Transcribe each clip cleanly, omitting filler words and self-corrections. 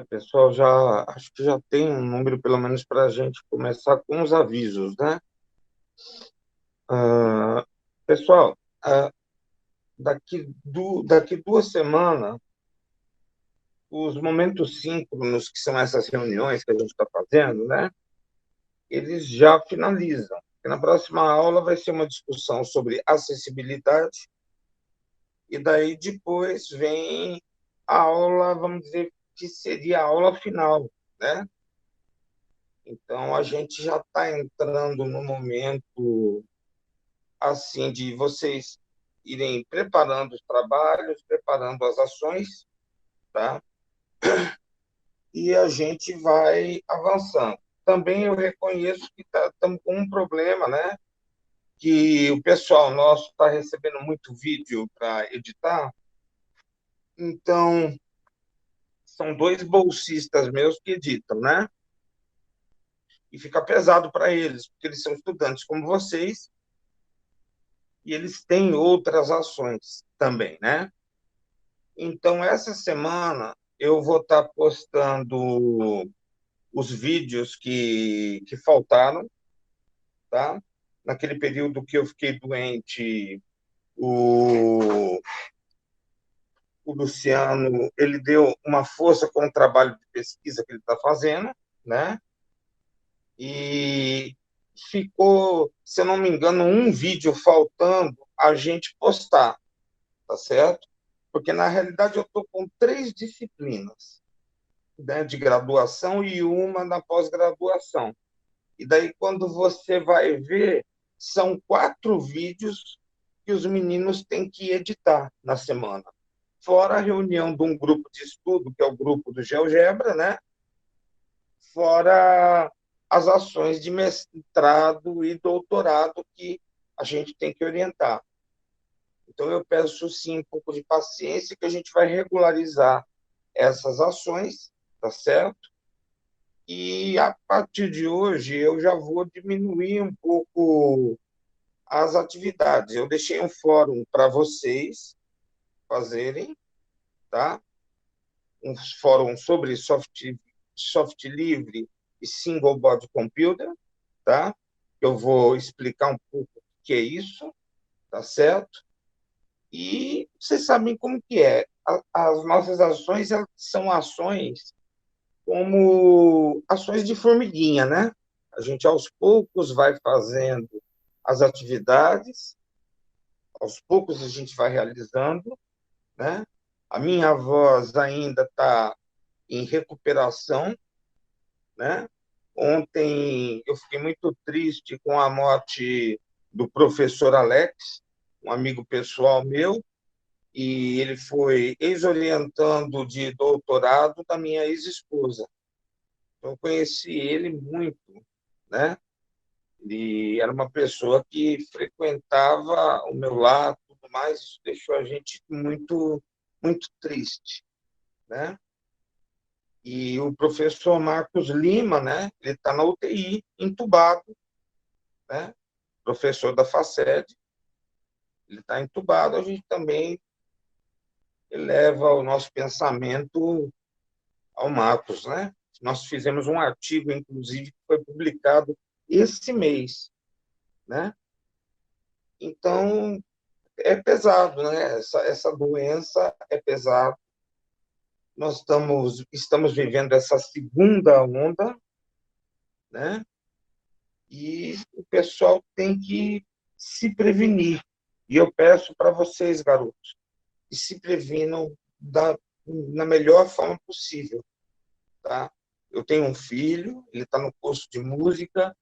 Pessoal, já acho que já tem um número, pelo menos, para a gente começar com os avisos, né? Ah, pessoal, daqui 2 semanas, os momentos síncronos, que são essas reuniões que a gente está fazendo, né? Eles já finalizam. E na próxima aula vai ser uma discussão sobre acessibilidade, e daí depois vem a aula, vamos dizer, que seria a aula final, né? Então, a gente já está entrando no momento assim de vocês irem preparando os trabalhos, preparando as ações, tá? E a gente vai avançando. Também eu reconheço que estamos com um problema, né? Que o pessoal nosso está recebendo muito vídeo para editar, então são dois bolsistas meus que editam, né? E fica pesado para eles, porque eles são estudantes como vocês e eles têm outras ações também, né? Então, essa semana eu vou estar postando os vídeos que faltaram, tá? Naquele período que eu fiquei doente, o, o Luciano, ele deu uma força com o trabalho de pesquisa que ele está fazendo, né? E ficou, se eu não me engano, um vídeo faltando a gente postar, tá certo? Porque, na realidade, eu estou com 3 disciplinas, né, de graduação e uma na pós-graduação. E daí, quando você vai ver, são 4 vídeos que os meninos têm que editar na semana. Fora a reunião de um grupo de estudo, que é o grupo do GeoGebra, né? Fora as ações de mestrado e doutorado que a gente tem que orientar. Então, eu peço, sim, um pouco de paciência, que a gente vai regularizar essas ações, tá certo? E a partir de hoje eu já vou diminuir um pouco as atividades. Eu deixei um fórum para vocês fazerem, tá? Um fórum sobre soft livre e single board computer, tá? Eu vou explicar um pouco o que é isso, tá certo? E vocês sabem como que é. As nossas ações, elas são ações como ações de formiguinha, né? A gente aos poucos vai fazendo as atividades, aos poucos a gente vai realizando, né? A minha voz ainda está em recuperação, né? Ontem eu fiquei muito triste com a morte do professor Alex, um amigo pessoal meu, e ele foi ex-orientando de doutorado da minha ex-esposa. Eu conheci ele muito, né? Ele era uma pessoa que frequentava o meu lar, tudo mais, isso deixou a gente muito, muito triste, né? E o professor Marcos Lima, né? Ele está na UTI, entubado, né? Professor da FACED, ele está entubado. A gente também eleva o nosso pensamento ao Marcos, né? Nós fizemos um artigo, inclusive, que foi publicado esse mês, né? Então, é pesado, né? Essa doença é pesada. Nós estamos vivendo essa segunda onda, né? E o pessoal tem que se prevenir. E eu peço para vocês, garotos, que se previnam na melhor forma possível, tá? Eu tenho um filho, ele está no curso de música,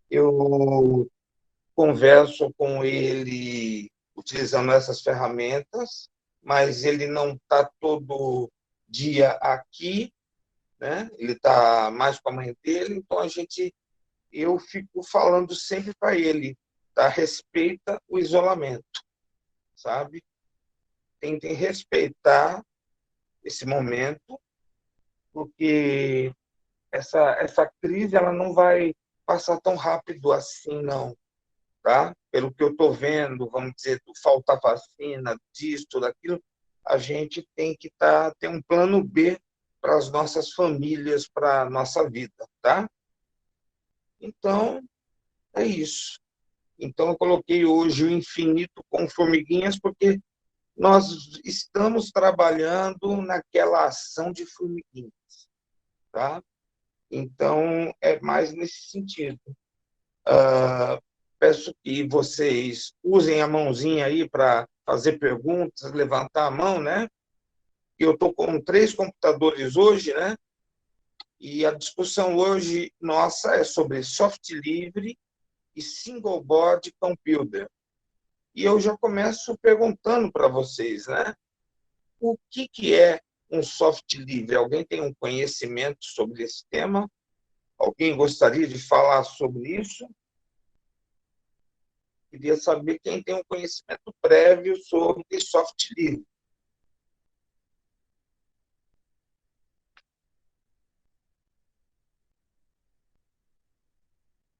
eu converso com ele utilizando essas ferramentas, mas ele não está todo dia aqui, né? Ele está mais com a mãe dele, então eu fico falando sempre para ele, tá? Respeita o isolamento, sabe? Tentem respeitar esse momento, porque essa crise ela não vai passar tão rápido assim, não, tá? Pelo que eu estou vendo, vamos dizer, do falta vacina, disso, daquilo, a gente tem que ter um plano B, para as nossas famílias, para a nossa vida, tá? Então, é isso. Então, eu coloquei hoje o infinito com formiguinhas, porque nós estamos trabalhando naquela ação de formiguinhas, tá? Então, é mais nesse sentido. Peço que vocês usem a mãozinha aí para fazer perguntas, levantar a mão, né? Eu estou com 3 computadores hoje, né? E a discussão hoje nossa é sobre software livre e single board computer. E eu já começo perguntando para vocês, né? O que é um software livre? Alguém tem um conhecimento sobre esse tema? Alguém gostaria de falar sobre isso? Queria saber quem tem um conhecimento prévio sobre software livre.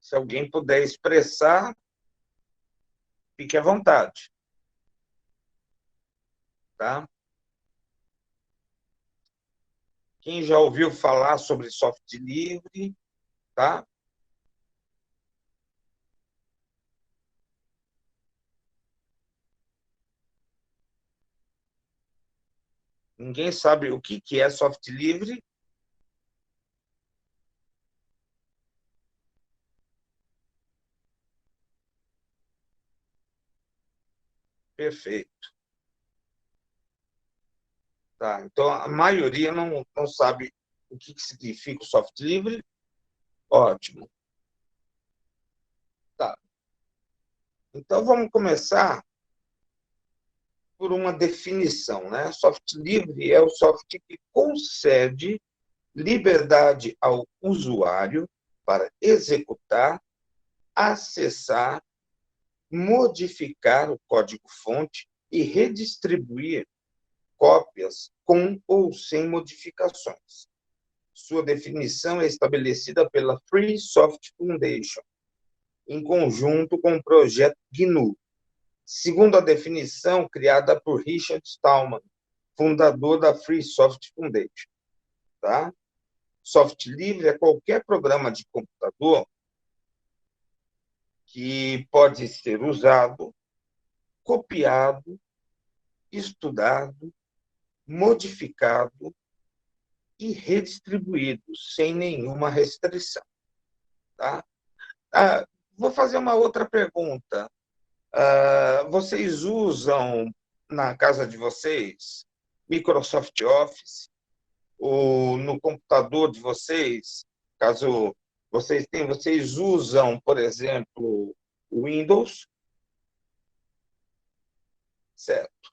Se alguém puder expressar, fique à vontade, tá? Quem já ouviu falar sobre software livre, tá? Ninguém sabe o que é software livre? Perfeito. Tá? Então, a maioria não sabe o que significa o software livre. Ótimo. Tá. Então, vamos começar por uma definição, né? Software livre é o software que concede liberdade ao usuário para executar, acessar, modificar o código-fonte e redistribuir cópias com ou sem modificações. Sua definição é estabelecida pela Free Software Foundation, em conjunto com o projeto GNU, segundo a definição criada por Richard Stallman, fundador da Free Software Foundation. Tá? Software livre é qualquer programa de computador que pode ser usado, copiado, estudado, modificado e redistribuído sem nenhuma restrição. Tá? Vou fazer uma outra pergunta. Vocês usam na casa de vocês Microsoft Office? Ou no computador de vocês, caso vocês tenham, vocês usam, por exemplo, o Windows? Certo.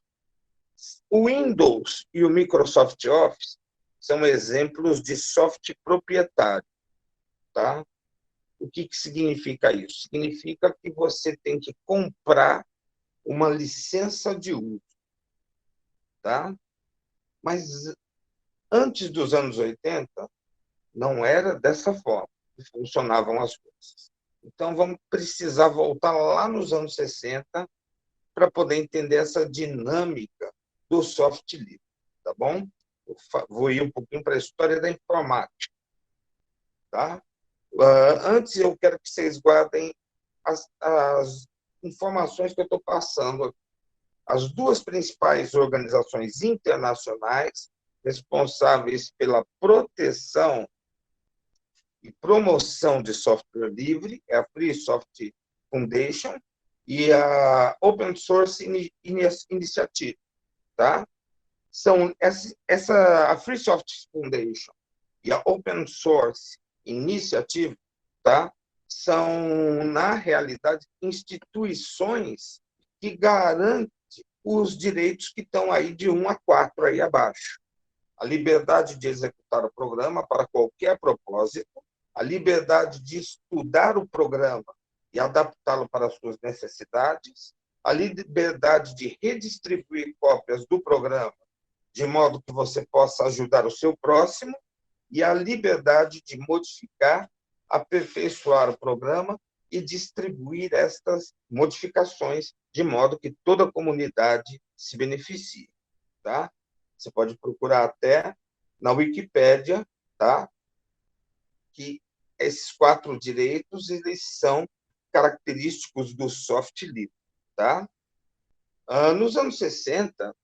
O Windows e o Microsoft Office são exemplos de software proprietário, tá? O que significa isso? Significa que você tem que comprar uma licença de uso, tá? Mas antes dos anos 80, não era dessa forma que funcionavam as coisas. Então, vamos precisar voltar lá nos anos 60 para poder entender essa dinâmica do software livre, tá bom? Vou ir um pouquinho para a história da informática, tá? Antes, eu quero que vocês guardem as informações que eu estou passando. As 2 principais organizações internacionais responsáveis pela proteção e promoção de software livre é a Free Software Foundation e a Open Source Initiative, tá? São a Free Software Foundation e a Open Source Initiative, tá? São, na realidade, instituições que garantem os direitos que estão aí de 1 a 4 aí abaixo. A liberdade de executar o programa para qualquer propósito, a liberdade de estudar o programa e adaptá-lo para as suas necessidades, a liberdade de redistribuir cópias do programa de modo que você possa ajudar o seu próximo e a liberdade de modificar, aperfeiçoar o programa e distribuir estas modificações de modo que toda a comunidade se beneficie, tá? Você pode procurar até na Wikipédia, tá? Que esses 4 direitos eles são característicos do soft livre, tá? Nos anos 60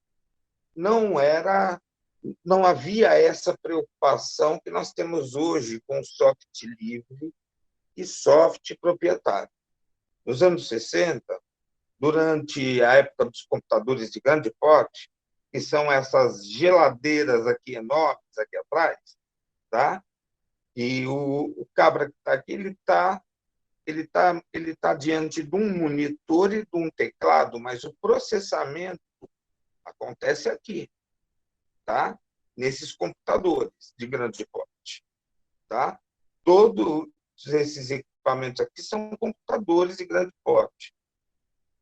não era, não havia essa preocupação que nós temos hoje com soft livre e soft proprietário. Nos anos 60, durante a época dos computadores de grande porte, que são essas geladeiras aqui enormes aqui atrás, tá? E o cabra que está aqui, ele tá diante de um monitor e de um teclado, mas o processamento acontece aqui, tá? Nesses computadores de grande porte, tá? Todos esses equipamentos aqui são computadores de grande porte,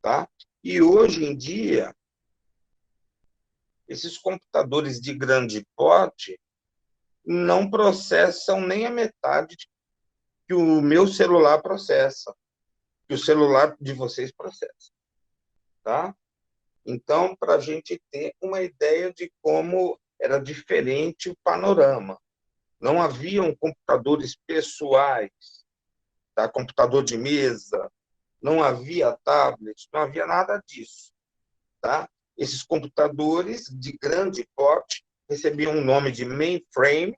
tá? E hoje em dia, esses computadores de grande porte não processam nem a metade que o meu celular processa, que o celular de vocês processa, tá? Então, para a gente ter uma ideia de como era diferente o panorama. Não haviam computadores pessoais, tá? Computador de mesa, não havia tablet, não havia nada disso, tá? Esses computadores de grande porte recebiam o nome de mainframe,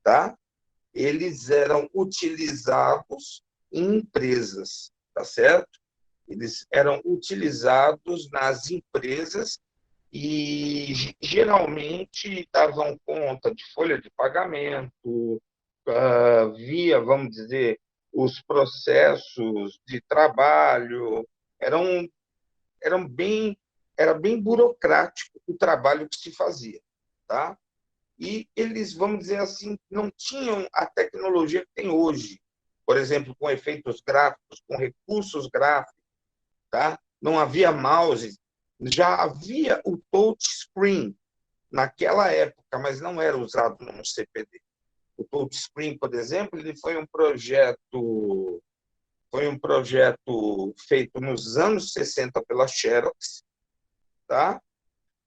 tá? Eles eram utilizados em empresas, tá certo? Eles eram utilizados nas empresas e geralmente davam conta de folha de pagamento, via, vamos dizer, os processos de trabalho, eram, eram bem, era bem burocrático o trabalho que se fazia, tá? E eles, vamos dizer assim, não tinham a tecnologia que tem hoje, por exemplo, com efeitos gráficos, com recursos gráficos, tá? Não havia mouse, já havia o touchscreen naquela época, mas não era usado no CPD. O touchscreen, por exemplo, ele foi um projeto feito nos anos 60 pela Xerox, tá?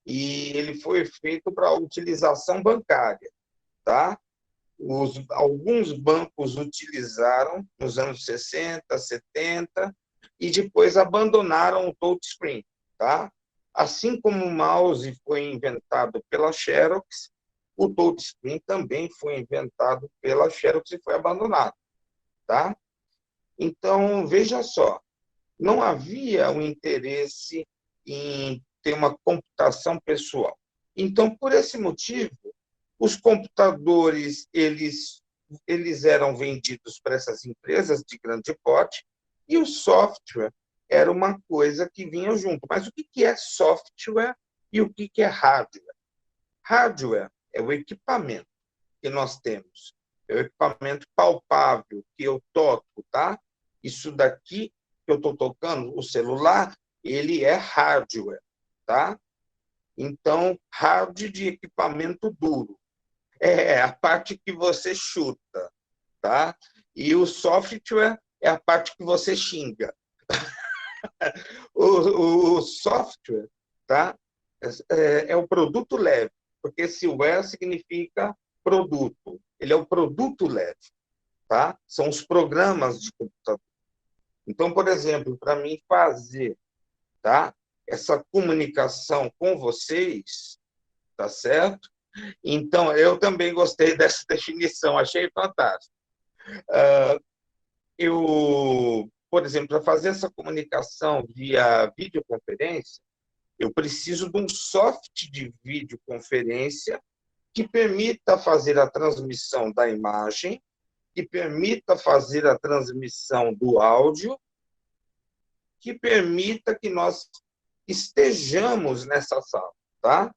E ele foi feito para utilização bancária, tá? Alguns bancos utilizaram nos anos 60, 70 e depois abandonaram o touchscreen, tá? Assim como o mouse foi inventado pela Xerox, o touchscreen também foi inventado pela Xerox e foi abandonado, tá? Então, veja só, não havia o interesse em ter uma computação pessoal. Então, por esse motivo, os computadores eles eram vendidos para essas empresas de grande porte e o software era uma coisa que vinha junto. Mas o que é software e o que é hardware? Hardware é o equipamento que nós temos, é o equipamento palpável que eu toco, tá? Isso daqui que eu estou tocando, o celular, ele é hardware, tá? Então, hard de equipamento duro. É a parte que você chuta, tá? E o software é a parte que você xinga. O software, tá? É o produto leve, porque esse ware significa produto. Ele é o produto leve, tá? São os programas de computador. Então, por exemplo, para mim fazer, tá? Essa comunicação com vocês, tá certo? Então, eu também gostei dessa definição, achei fantástico. Por exemplo, para fazer essa comunicação via videoconferência, eu preciso de um software de videoconferência que permita fazer a transmissão da imagem, que permita fazer a transmissão do áudio, que permita que nós estejamos nessa sala, tá?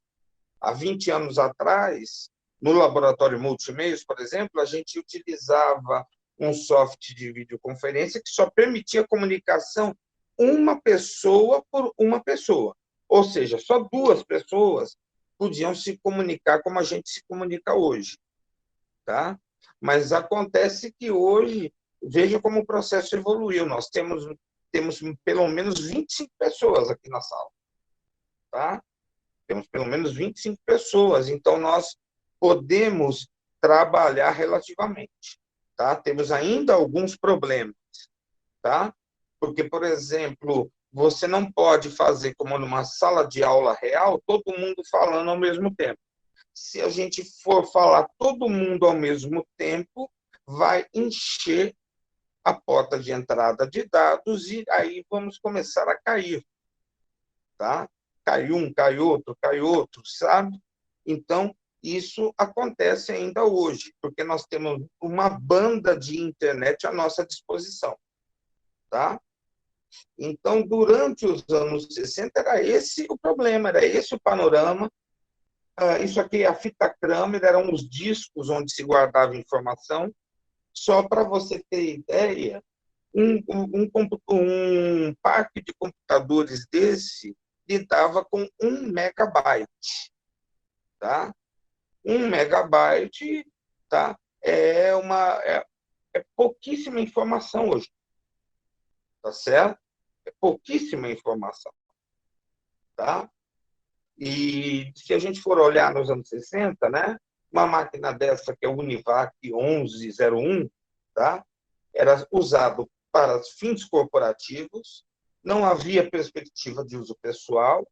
Há 20 anos atrás, no laboratório multimeios, por exemplo, a gente utilizava um software de videoconferência que só permitia comunicação uma pessoa por uma pessoa. Ou seja, só 2 pessoas podiam se comunicar como a gente se comunica hoje, tá? Mas acontece que hoje, veja como o processo evoluiu. Nós temos pelo menos 25 pessoas aqui na sala, tá? Temos pelo menos 25 pessoas. Então, nós podemos trabalhar relativamente, tá? Temos ainda alguns problemas, tá? Porque, por exemplo, você não pode fazer como numa sala de aula real, todo mundo falando ao mesmo tempo. Se a gente for falar todo mundo ao mesmo tempo, vai encher a porta de entrada de dados e aí vamos começar a cair, tá? Cai um, cai outro, sabe? Então, isso acontece ainda hoje, porque nós temos uma banda de internet à nossa disposição, tá? Então, durante os anos 60, era esse o problema, era esse o panorama. Isso aqui, a fita Kramer, eram os discos onde se guardava informação. Só para você ter ideia, um parque de computadores desse lidava com 1 megabyte. Tá? 1 megabyte, tá? É pouquíssima informação hoje, tá certo? É pouquíssima informação, tá? E se a gente for olhar nos anos 60, né? Uma máquina dessa, que é o Univac 1101, tá? Era usado para fins corporativos, não havia perspectiva de uso pessoal,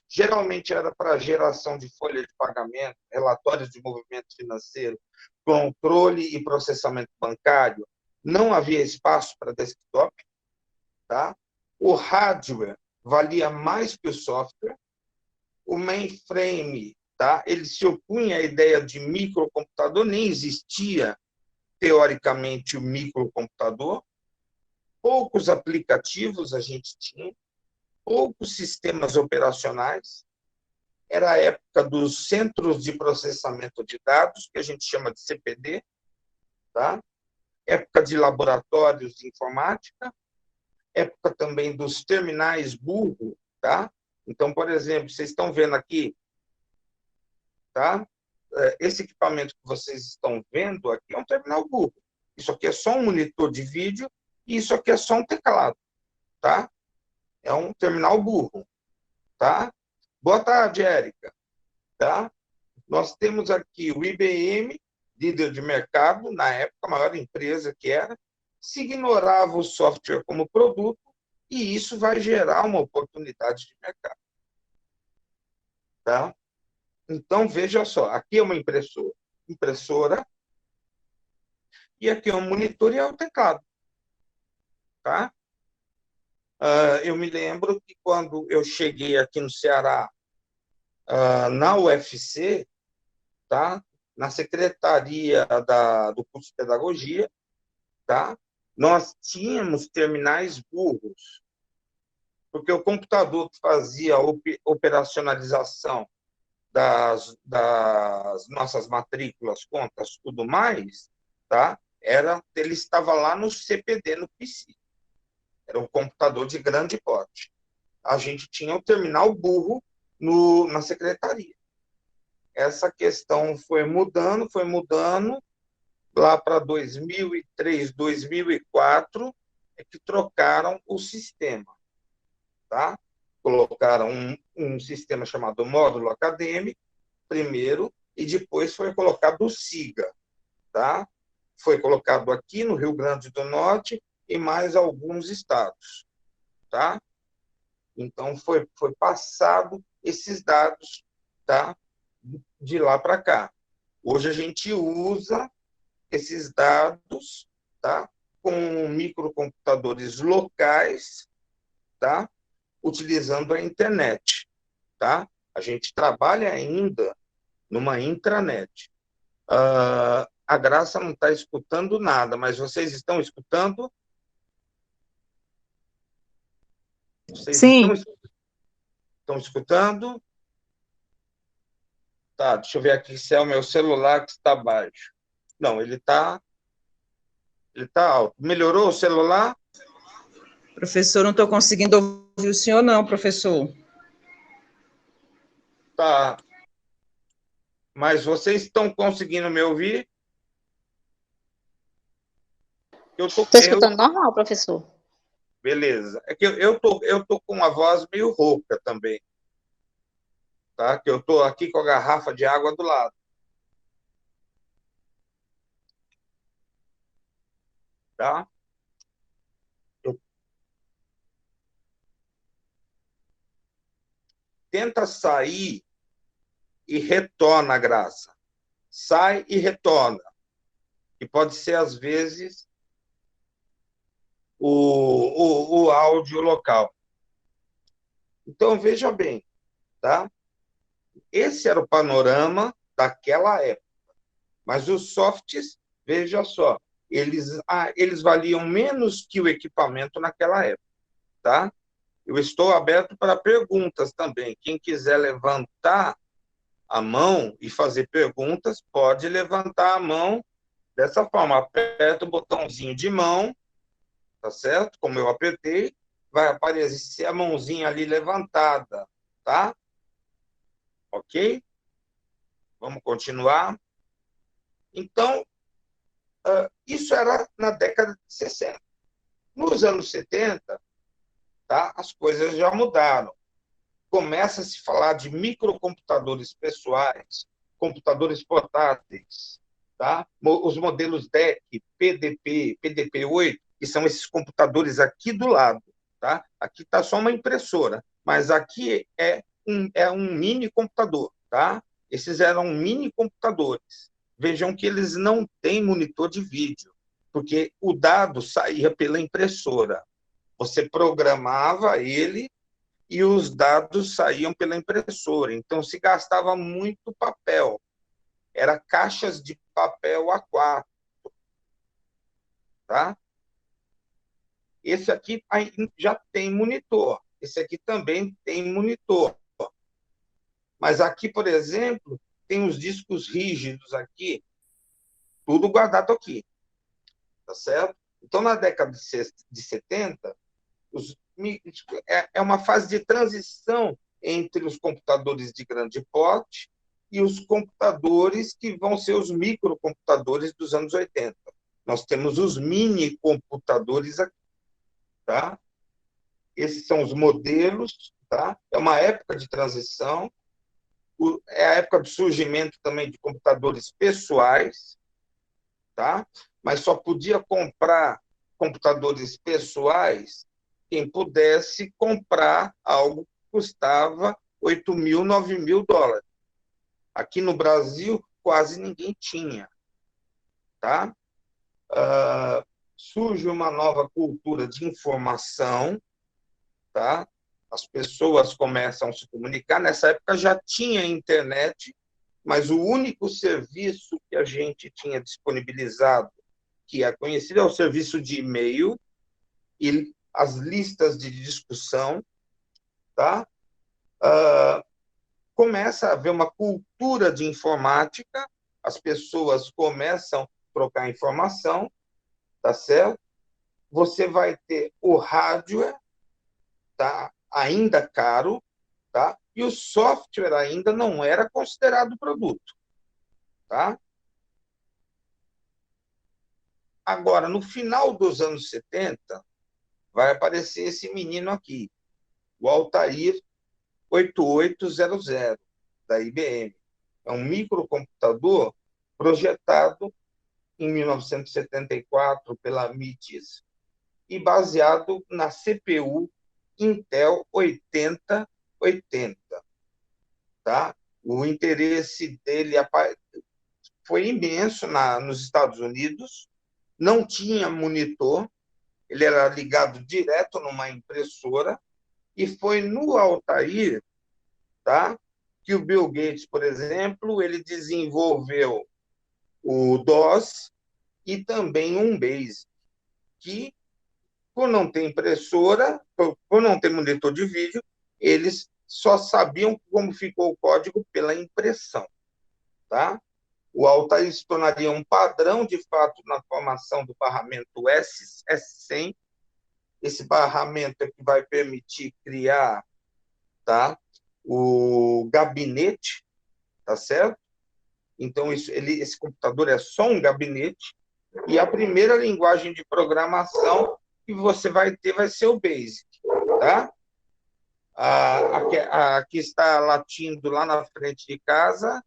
geralmente era para geração de folha de pagamento, relatórios de movimento financeiro, controle e processamento bancário, não havia espaço para desktop, tá? O hardware valia mais que o software, o mainframe, tá? Ele se opunha à ideia de microcomputador, nem existia, teoricamente, o microcomputador, poucos aplicativos a gente tinha, poucos sistemas operacionais, era a época dos centros de processamento de dados, que a gente chama de CPD, tá? Época de laboratórios de informática, época também dos terminais burro, tá? Então, por exemplo, vocês estão vendo aqui, tá? Esse equipamento que vocês estão vendo aqui é um terminal burro. Isso aqui é só um monitor de vídeo e isso aqui é só um teclado, tá? É um terminal burro, tá? Boa tarde, Érica, tá? Nós temos aqui o IBM, líder de mercado, na época, a maior empresa que era, se ignorava o software como produto, e isso vai gerar uma oportunidade de mercado. Tá? Então, veja só, aqui é uma impressora e aqui é um monitor e é o teclado. Tá? Eu me lembro que quando eu cheguei aqui no Ceará, na UFC, tá? Na secretaria do curso de pedagogia, tá? Nós tínhamos terminais burros, porque o computador que fazia a operacionalização das nossas matrículas, contas, tudo mais, tá? Ele estava lá no CPD, no PC. Era um computador de grande porte. A gente tinha o terminal burro na secretaria. Essa questão foi mudando, lá para 2003, 2004, é que trocaram o sistema, tá? Colocaram um sistema chamado módulo acadêmico, primeiro, e depois foi colocado o SIGA, tá? Foi colocado aqui no Rio Grande do Norte e mais alguns estados, tá? Então, foi passado esses dados, tá? De lá para cá. Hoje a gente usa esses dados, tá? Com microcomputadores locais, tá? Utilizando a internet, tá? A gente trabalha ainda numa intranet. A Graça não está escutando nada, mas vocês estão escutando? Vocês Sim. estão escutando? Tá, deixa eu ver aqui se é o meu celular que está baixo. Não, ele tá alto. Melhorou o celular? Professor, não estou conseguindo ouvir o senhor, não, professor. Tá. Mas vocês estão conseguindo me ouvir? Estou escutando normal, professor. Beleza. É que eu tô com uma voz meio rouca também. Tá? Que eu tô aqui com a garrafa de água do lado. tá? Tenta sair e retorna a graça. Sai e retorna. E pode ser, às vezes, o áudio local. Então, veja bem, tá? Esse era o panorama daquela época. Mas os softs, veja só, eles valiam menos que o equipamento naquela época, tá? Eu estou aberto para perguntas também. Quem quiser levantar a mão e fazer perguntas, pode levantar a mão dessa forma. Aperta o botãozinho de mão, tá certo? Como eu apertei, vai aparecer a mãozinha ali levantada, tá? Ok? Vamos continuar. Então, isso era na década de 60. Nos anos 70, tá, as coisas já mudaram. Começa a se falar de microcomputadores pessoais, computadores portáteis, tá? Os modelos DEC, PDP, PDP-8, que são esses computadores aqui do lado. Tá? Aqui está só uma impressora, mas aqui é um mini computador. Tá? Esses eram mini computadores. Vejam que eles não têm monitor de vídeo, porque o dado saía pela impressora. Você programava ele e os dados saíam pela impressora. Então, se gastava muito papel. Era caixas de papel A4. Tá? Esse aqui já tem monitor. Esse aqui também tem monitor. Mas aqui, por exemplo, tem os discos rígidos aqui, tudo guardado aqui. Tá certo? Então, na década de 70, é uma fase de transição entre os computadores de grande porte e os computadores que vão ser os microcomputadores dos anos 80. Nós temos os mini computadores aqui, tá? Esses são os modelos, tá? É uma época de transição, é a época do surgimento também de computadores pessoais, tá? Mas só podia comprar computadores pessoais quem pudesse comprar algo que custava 8 mil, 9 mil dólares. Aqui no Brasil, quase ninguém tinha. Tá? Surge uma nova cultura de informação. Tá? As pessoas começam a se comunicar. Nessa época já tinha internet, mas o único serviço que a gente tinha disponibilizado, que é conhecido, é o serviço de e-mail e as listas de discussão, tá? Começa a haver uma cultura de informática, as pessoas começam a trocar informação, tá certo? Você vai ter o hardware, tá? Ainda caro, tá? E o software ainda não era considerado produto, tá? Agora, no final dos anos 70, vai aparecer esse menino aqui, o Altair 8800, da IBM. É um microcomputador projetado em 1974 pela MITIS e baseado na CPU Intel 8080. Tá? O interesse dele foi imenso nos Estados Unidos, não tinha monitor, ele era ligado direto numa impressora, e foi no Altair, tá, que o Bill Gates, por exemplo, ele desenvolveu o DOS e também um BASIC, que, por não ter impressora, por não ter monitor de vídeo, eles só sabiam como ficou o código pela impressão. Tá? O Altair se tornaria um padrão, de fato, na formação do barramento S100. Esse barramento é que vai permitir criar, tá, o gabinete, tá certo? Então, esse computador é só um gabinete, e a primeira linguagem de programação que você vai ter vai ser o BASIC, tá? Aqui está latindo lá na frente de casa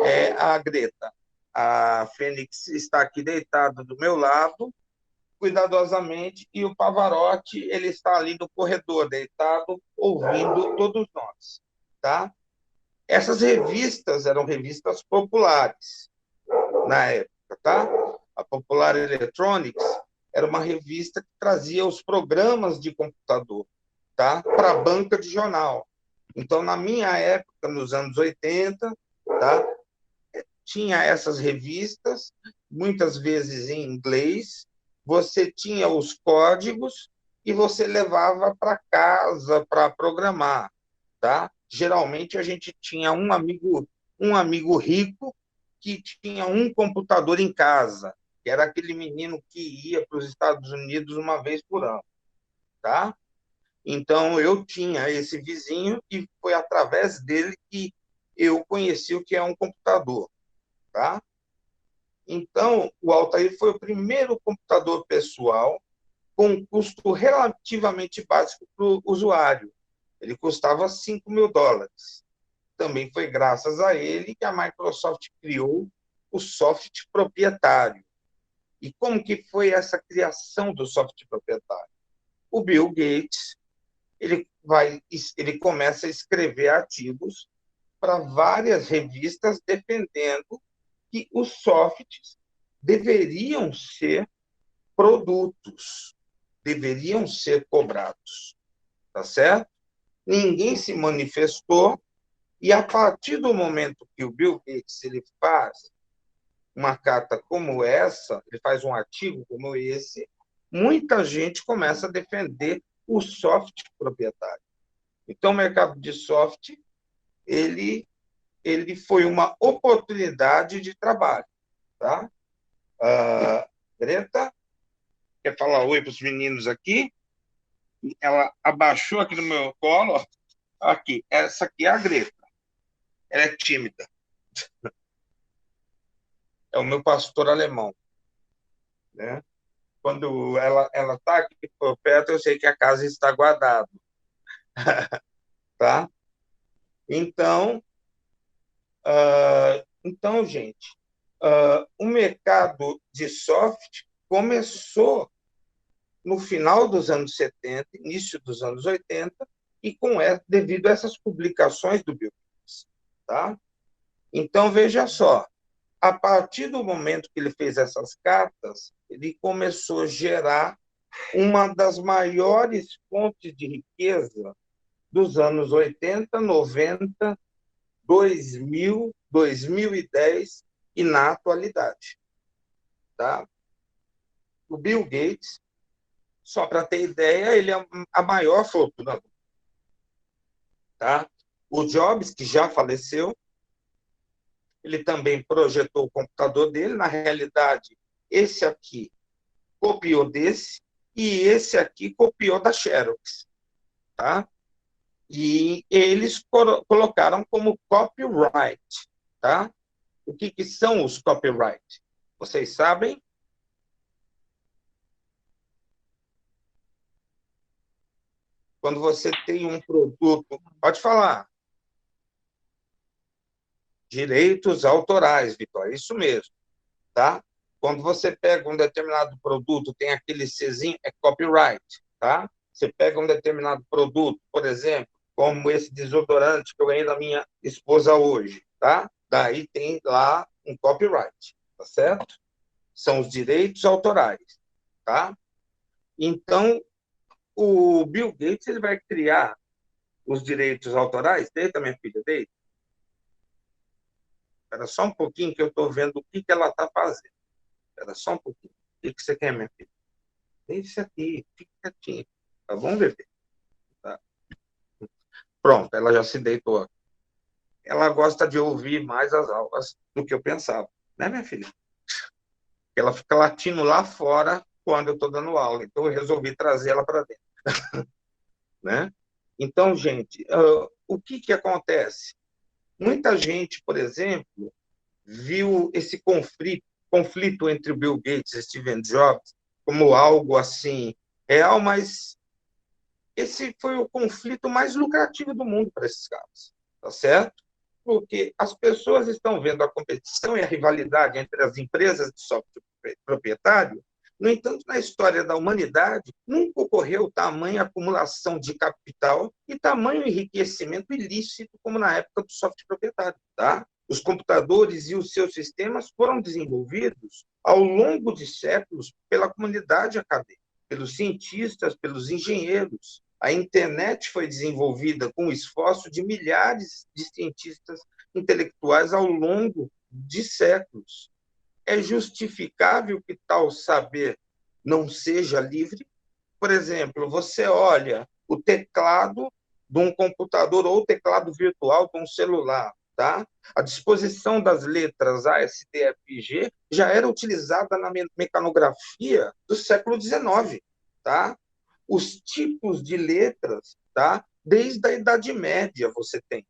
é a Greta. A Fênix está aqui deitada do meu lado, cuidadosamente, e o Pavarotti, ele está ali no corredor, deitado, ouvindo todos nós, tá? Essas revistas eram revistas populares na época, tá? A Popular Electronics era uma revista que trazia os programas de computador, tá? Para a banca de jornal. Então, na minha época, nos anos 80, tá? Tinha essas revistas, muitas vezes em inglês, você tinha os códigos e você levava para casa para programar, tá? Geralmente a gente tinha um amigo rico que tinha um computador em casa, que era aquele menino que ia para os Estados Unidos uma vez por ano, tá? Então eu tinha esse vizinho e foi através dele que eu conheci o que é um computador, tá? Então, o Altair foi o primeiro computador pessoal com um custo relativamente básico para o usuário. Ele custava US$ 5.000. Também foi graças a ele que a Microsoft criou o software proprietário. E como que foi essa criação do software proprietário? O Bill Gates, ele começa a escrever artigos para várias revistas defendendo que os softwares deveriam ser produtos, deveriam ser cobrados, tá certo? Ninguém se manifestou, e a partir do momento que o Bill Gates ele faz uma carta como essa, ele faz um artigo como esse, muita gente começa a defender o software proprietário. Então, o mercado de software, ele foi uma oportunidade de trabalho, tá? Greta, quer falar oi para os meninos aqui? Ela abaixou aqui no meu colo, ó. Aqui, essa aqui é a Greta. Ela é tímida. É o meu pastor alemão, né? Quando ela está aqui por perto, eu sei que a casa está guardada, tá? Então, gente, o mercado de software começou no final dos anos 70, início dos anos 80, e devido a essas publicações do Bill Gates, tá? Então, veja só, a partir do momento que ele fez essas cartas, ele começou a gerar uma das maiores fontes de riqueza dos anos 80, 90, 2000, 2010 e na atualidade. Tá? O Bill Gates, só para ter ideia, ele é a maior fortuna. Tá? O Jobs, que já faleceu, ele também projetou o computador dele. Na realidade, esse aqui copiou desse e esse aqui copiou da Xerox. Tá? E eles colocaram como copyright. Tá? O que são os copyright? Vocês sabem? Quando você tem um produto... Pode falar. Direitos autorais, Vitor, é isso mesmo. Tá? Quando você pega um determinado produto, tem aquele Czinho, é copyright. Tá? Você pega um determinado produto, por exemplo, como esse desodorante que eu ganhei da minha esposa hoje. Tá? Daí tem lá um copyright. Tá certo? São os direitos autorais. Tá? Então, o Bill Gates ele vai criar os direitos autorais. Deita, minha filha, deita. Espera só um pouquinho que eu estou vendo o que ela está fazendo. Espera só um pouquinho. O que você quer, minha filha? Deixa aqui, fica quietinho. Tá bom, bebê? Tá. Pronto, ela já se deitou. Ela gosta de ouvir mais as aulas do que eu pensava. Né, minha filha? Ela fica latindo lá fora quando eu estou dando aula. Então, eu resolvi trazer ela para dentro. Né? Então, gente, o que acontece? Muita gente, por exemplo, viu esse conflito entre o Bill Gates e Steve Jobs como algo assim real, mas esse foi o conflito mais lucrativo do mundo para esses caras, tá certo? Porque as pessoas estão vendo a competição e a rivalidade entre as empresas de software proprietário No entanto, na história da humanidade, nunca ocorreu tamanha acumulação de capital e tamanho enriquecimento ilícito como na época do software proprietário. Tá? Os computadores e os seus sistemas foram desenvolvidos ao longo de séculos pela comunidade acadêmica, pelos cientistas, pelos engenheiros. A internet foi desenvolvida com o esforço de milhares de cientistas intelectuais ao longo de séculos. É justificável que tal saber não seja livre? Por exemplo, você olha o teclado de um computador ou o teclado virtual de um celular, tá? A disposição das letras A, S, D, F e G já era utilizada na mecanografia do século XIX, tá? Os tipos de letras, tá? Desde a Idade Média você tem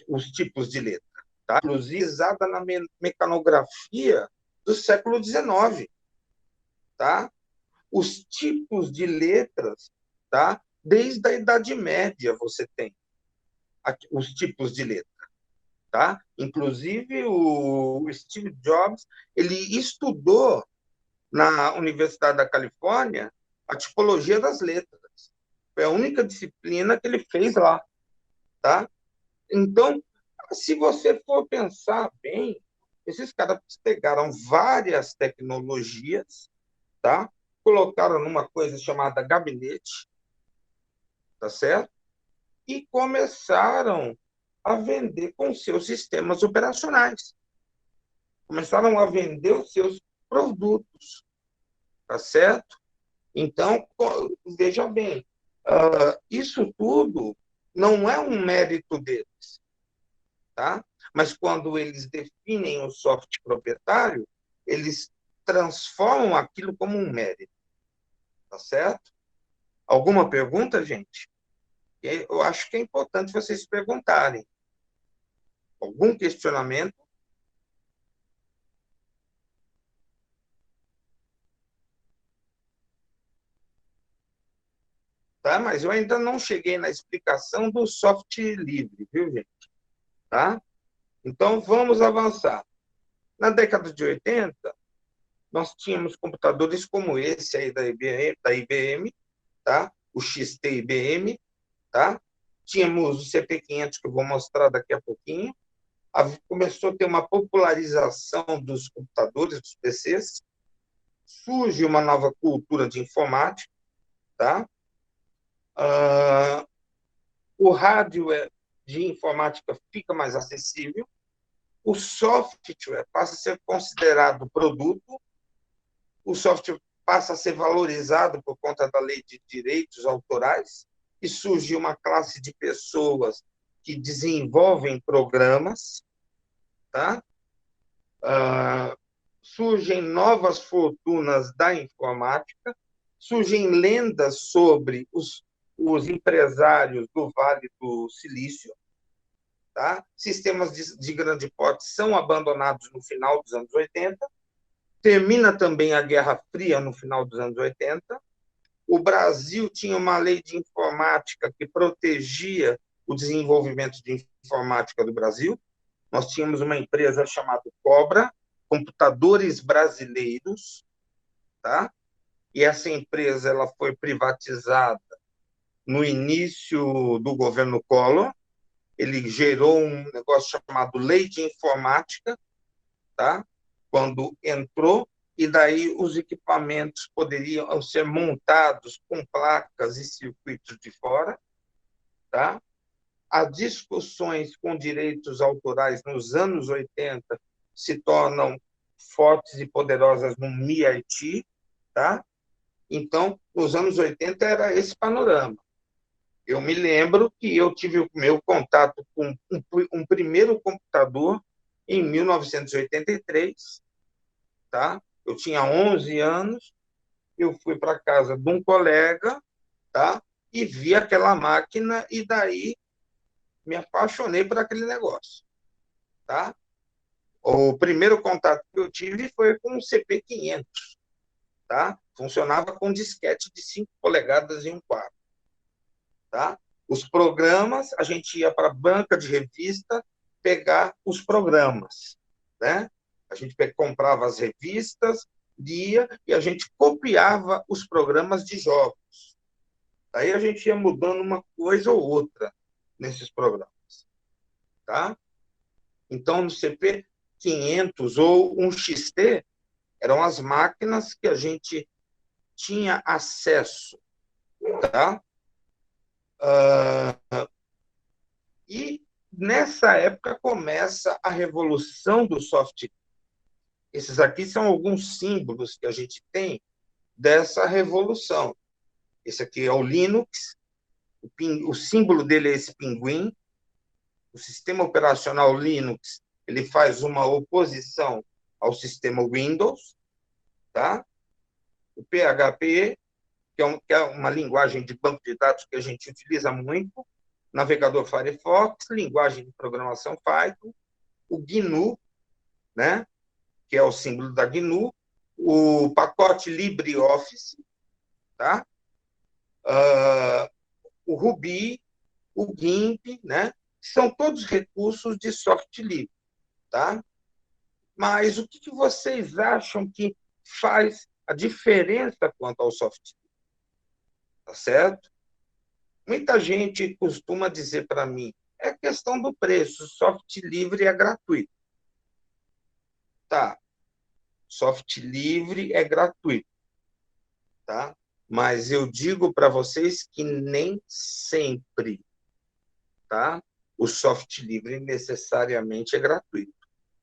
os tipos de letra, tá? Inclusive usada na mecanografia do século XIX, tá? Os tipos de letras, tá? Desde a Idade Média você tem os tipos de letra, tá? Inclusive o Steve Jobs, ele estudou na Universidade da Califórnia a tipologia das letras. Foi a única disciplina que ele fez lá, tá? Então, se você for pensar bem, esses caras pegaram várias tecnologias, tá? Colocaram numa coisa chamada gabinete, tá certo? E começaram a vender com seus sistemas operacionais. Começaram a vender os seus produtos, tá certo? Então, veja bem, isso tudo não é um mérito deles, tá? Mas quando eles definem o software proprietário, eles transformam aquilo como um mérito, tá certo? Alguma pergunta, gente? Eu acho que é importante vocês perguntarem. Algum questionamento? Tá? Mas eu ainda não cheguei na explicação do software livre, viu, gente? Tá? Então, vamos avançar. Na década de 80, nós tínhamos computadores como esse aí da IBM, tá? O XT IBM, tá? Tínhamos o CP500, que eu vou mostrar daqui a pouquinho. Começou a ter uma popularização dos computadores, dos PCs. Surge uma nova cultura de informática, tá? O hardware de informática fica mais acessível. O software passa a ser considerado produto. O software passa a ser valorizado por conta da lei de direitos autorais, e surge uma classe de pessoas que desenvolvem programas, tá? Surgem novas fortunas da informática, surgem lendas sobre os empresários do Vale do Silício, tá? Sistemas de grande porte são abandonados no final dos anos 80, termina também a Guerra Fria no final dos anos 80. O Brasil tinha uma lei de informática que protegia o desenvolvimento de informática do Brasil. Nós tínhamos uma empresa chamada Cobra, Computadores Brasileiros, tá? E essa empresa ela foi privatizada no início do governo Collor. Ele gerou um negócio chamado Lei de Informática, tá? Quando entrou, e daí os equipamentos poderiam ser montados com placas e circuitos de fora, tá? As discussões com direitos autorais nos anos 80 se tornam fortes e poderosas no MIT, tá? Então, nos anos 80 era esse panorama. Eu me lembro que eu tive o meu contato com um primeiro computador em 1983, tá? Eu tinha 11 anos, eu fui para a casa de um colega, tá? E vi aquela máquina e daí me apaixonei por aquele negócio, tá? O primeiro contato que eu tive foi com o CP500, tá? Funcionava com disquete de 5 polegadas e 1/4, tá? Os programas, a gente ia para a banca de revista pegar os programas, né? A gente comprava as revistas, lia e a gente copiava os programas de jogos. Aí a gente ia mudando uma coisa ou outra nesses programas, tá? Então, no CP500 ou um XT, eram as máquinas que a gente tinha acesso, tá? E nessa época começa a revolução do software. Esses aqui são alguns símbolos que a gente tem dessa revolução. Esse aqui é o Linux, o símbolo dele é esse pinguim. O sistema operacional Linux, ele faz uma oposição ao sistema Windows, tá? O PHP, que é uma linguagem de banco de dados que a gente utiliza muito, navegador Firefox, linguagem de programação Python, o GNU, né? Que é o símbolo da GNU, o pacote LibreOffice, tá? O Ruby, o GIMP, né? São todos recursos de software livre, tá? Mas o que vocês acham que faz a diferença quanto ao software? Tá certo? Muita gente costuma dizer para mim, é questão do preço, software livre é gratuito. Tá, software livre é gratuito, tá? Mas eu digo para vocês que nem sempre, tá? O software livre necessariamente é gratuito.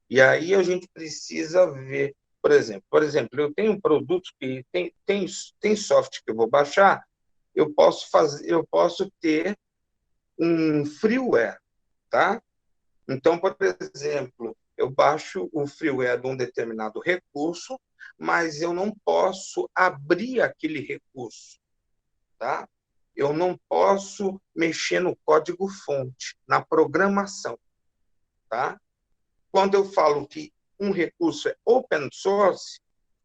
E aí a gente precisa ver, por exemplo, eu tenho um produto que tem software que eu vou baixar, eu posso ter um freeware, tá? Então, por exemplo, eu baixo o freeware de um determinado recurso, mas eu não posso abrir aquele recurso, tá? Eu não posso mexer no código-fonte, na programação, tá? Quando eu falo que um recurso é open source,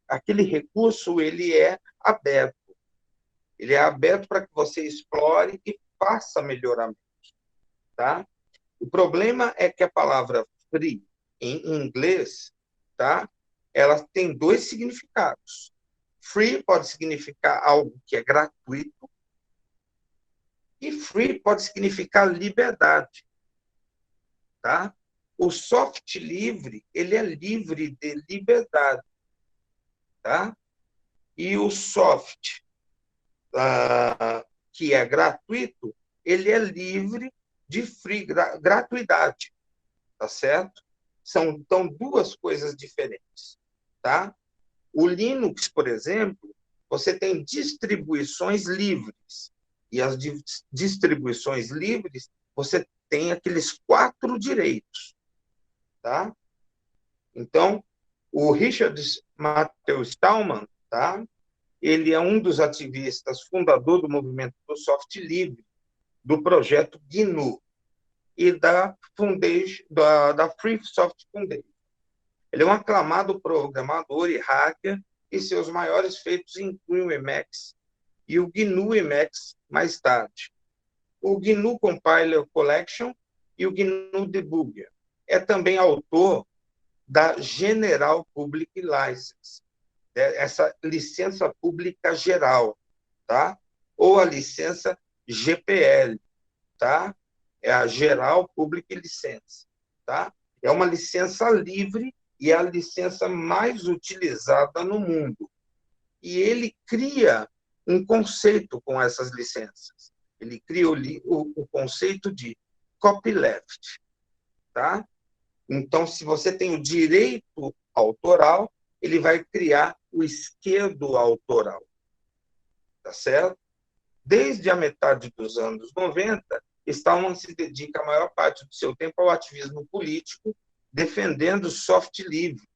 aquele recurso ele é aberto. Ele é aberto para que você explore e faça melhoramento, tá? O problema é que a palavra free, em inglês, tá? Ela tem dois significados. Free pode significar algo que é gratuito e free pode significar liberdade, tá? O software livre, ele é livre de liberdade, tá? E o software que é gratuito, ele é livre de gratuidade, tá certo? São, então, duas coisas diferentes, tá? O Linux, por exemplo, você tem distribuições livres, e as distribuições livres, você tem aqueles 4 direitos, tá? Então, o Richard Matthew Stallman, tá? Ele é um dos ativistas, fundador do movimento do software livre, do projeto GNU e da Free Software Foundation. Ele é um aclamado programador e hacker, e seus maiores feitos incluem o Emacs e o GNU Emacs mais tarde. O GNU Compiler Collection e o GNU Debugger. É também autor da General Public License, essa licença pública geral, tá? Ou a licença GPL, tá? É a Geral Public License, tá? É uma licença livre e é a licença mais utilizada no mundo. E ele cria um conceito com essas licenças. Ele cria o conceito de copyleft, tá? Então, se você tem o direito autoral, ele vai criar o esquerdo autoral, tá certo? Desde a metade dos anos 90, Stallman se dedica a maior parte do seu tempo ao ativismo político, defendendo o software livre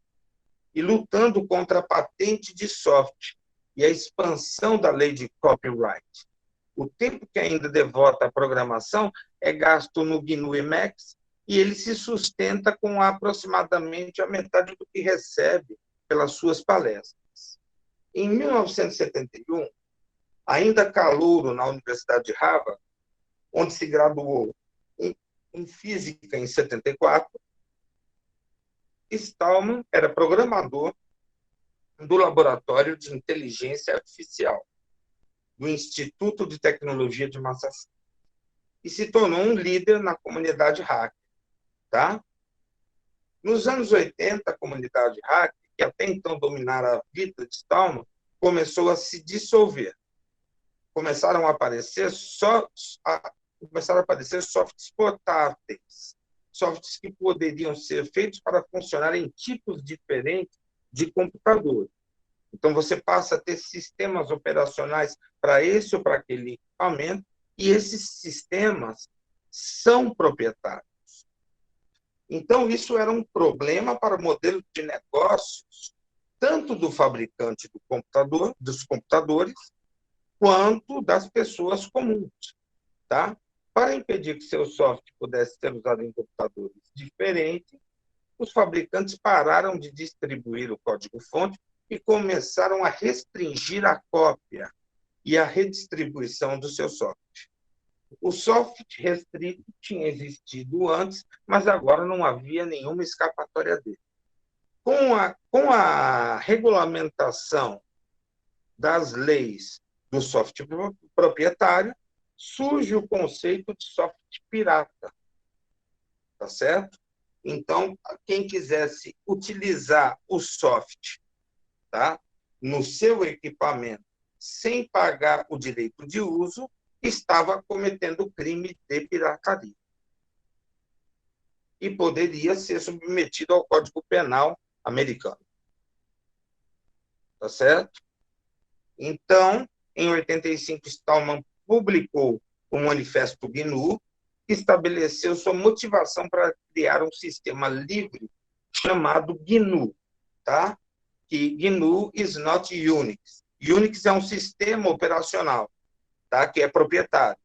e lutando contra a patente de software e a expansão da lei de copyright. O tempo que ainda devota à programação é gasto no GNU Emacs e ele se sustenta com aproximadamente a metade do que recebe pelas suas palestras. Em 1971, ainda calouro na Universidade de Harvard, onde se graduou em física em 74, Stallman era programador do Laboratório de Inteligência Artificial do Instituto de Tecnologia de Massachusetts e se tornou um líder na comunidade hacker, tá? Nos anos 80, a comunidade hacker, que até então dominara a vida de Stallman, começou a se dissolver. Começaram a aparecer softwares portáteis, softwares que poderiam ser feitos para funcionar em tipos diferentes de computador. Então, você passa a ter sistemas operacionais para esse ou para aquele equipamento, e esses sistemas são proprietários. Então, isso era um problema para o modelo de negócios, tanto do fabricante do computador, dos computadores, quanto das pessoas comuns, tá? Para impedir que seu software pudesse ser usado em computadores diferentes, os fabricantes pararam de distribuir o código-fonte e começaram a restringir a cópia e a redistribuição do seu software. O software restrito tinha existido antes, mas agora não havia nenhuma escapatória dele. Com a regulamentação das leis do software proprietário, surge o conceito de software pirata, tá certo? Então, quem quisesse utilizar o software, tá, no seu equipamento sem pagar o direito de uso, estava cometendo crime de pirataria. E poderia ser submetido ao Código Penal americano. Tá certo? Então, em 85, Stallman publicou o Manifesto GNU, que estabeleceu sua motivação para criar um sistema livre chamado GNU, tá? Que GNU is not Unix. Unix é um sistema operacional, tá? Que é proprietário,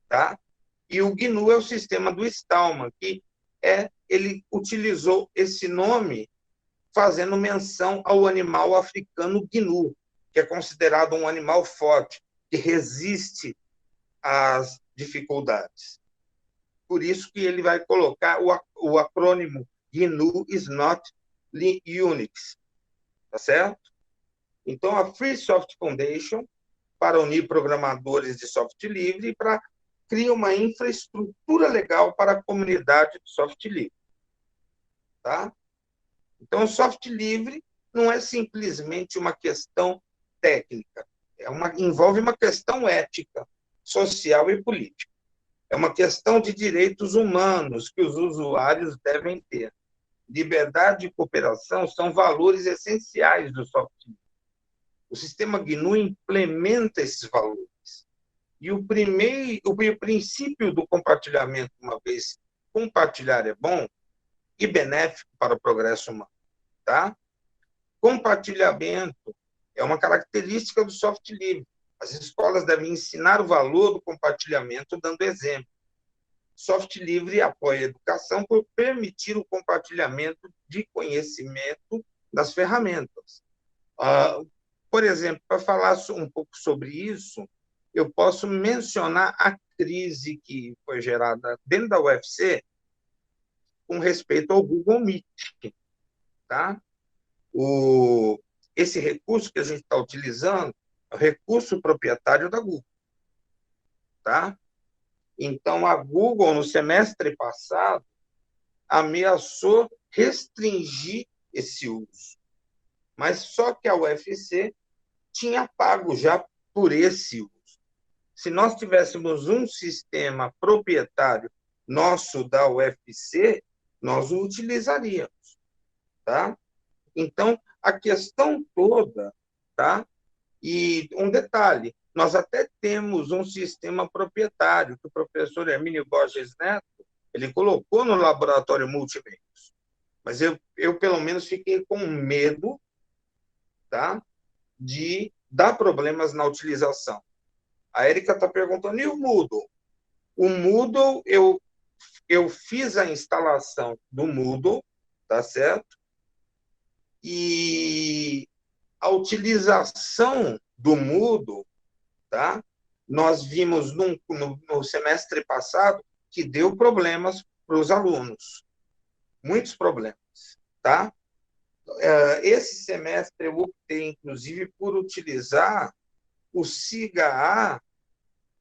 tá? E o GNU é o sistema do Stallman, que ele utilizou esse nome fazendo menção ao animal africano GNU, que é considerado um animal forte, que resiste às dificuldades. Por isso que ele vai colocar o acrônimo GNU is not Unix, tá certo? Então, a Free Software Foundation, para unir programadores de software livre, para criar uma infraestrutura legal para a comunidade de software livre. Tá? Então, o software livre não é simplesmente uma questão técnica, envolve uma questão ética, social e política. É uma questão de direitos humanos que os usuários devem ter. Liberdade e cooperação são valores essenciais do software livre. O sistema GNU implementa esses valores. E o princípio do compartilhamento, uma vez compartilhar é bom e benéfico para o progresso humano. Tá? Compartilhamento é uma característica do software livre. As escolas devem ensinar o valor do compartilhamento dando exemplo. Software livre apoia a educação por permitir o compartilhamento de conhecimento das ferramentas. Por exemplo, para falar um pouco sobre isso, eu posso mencionar a crise que foi gerada dentro da UFC com respeito ao Google Meet. Tá? Esse recurso que a gente está utilizando é o recurso proprietário da Google. Tá? Então, a Google, no semestre passado, ameaçou restringir esse uso. Mas só que a UFC tinha pago já por esse uso. Se nós tivéssemos um sistema proprietário nosso da UFC, nós o utilizaríamos. Tá? Então, a questão toda, tá? E um detalhe, nós até temos um sistema proprietário, que o professor Hermínio Borges Neto, ele colocou no laboratório multimeios. Mas eu pelo menos, fiquei com medo, tá? De dar problemas na utilização. A Érica está perguntando, e o Moodle? O Moodle, eu fiz a instalação do Moodle, tá certo? E a utilização do Moodle, tá? Nós vimos no semestre passado que deu problemas para os alunos. Muitos problemas, tá? Esse semestre eu optei, inclusive, por utilizar o SIGA-A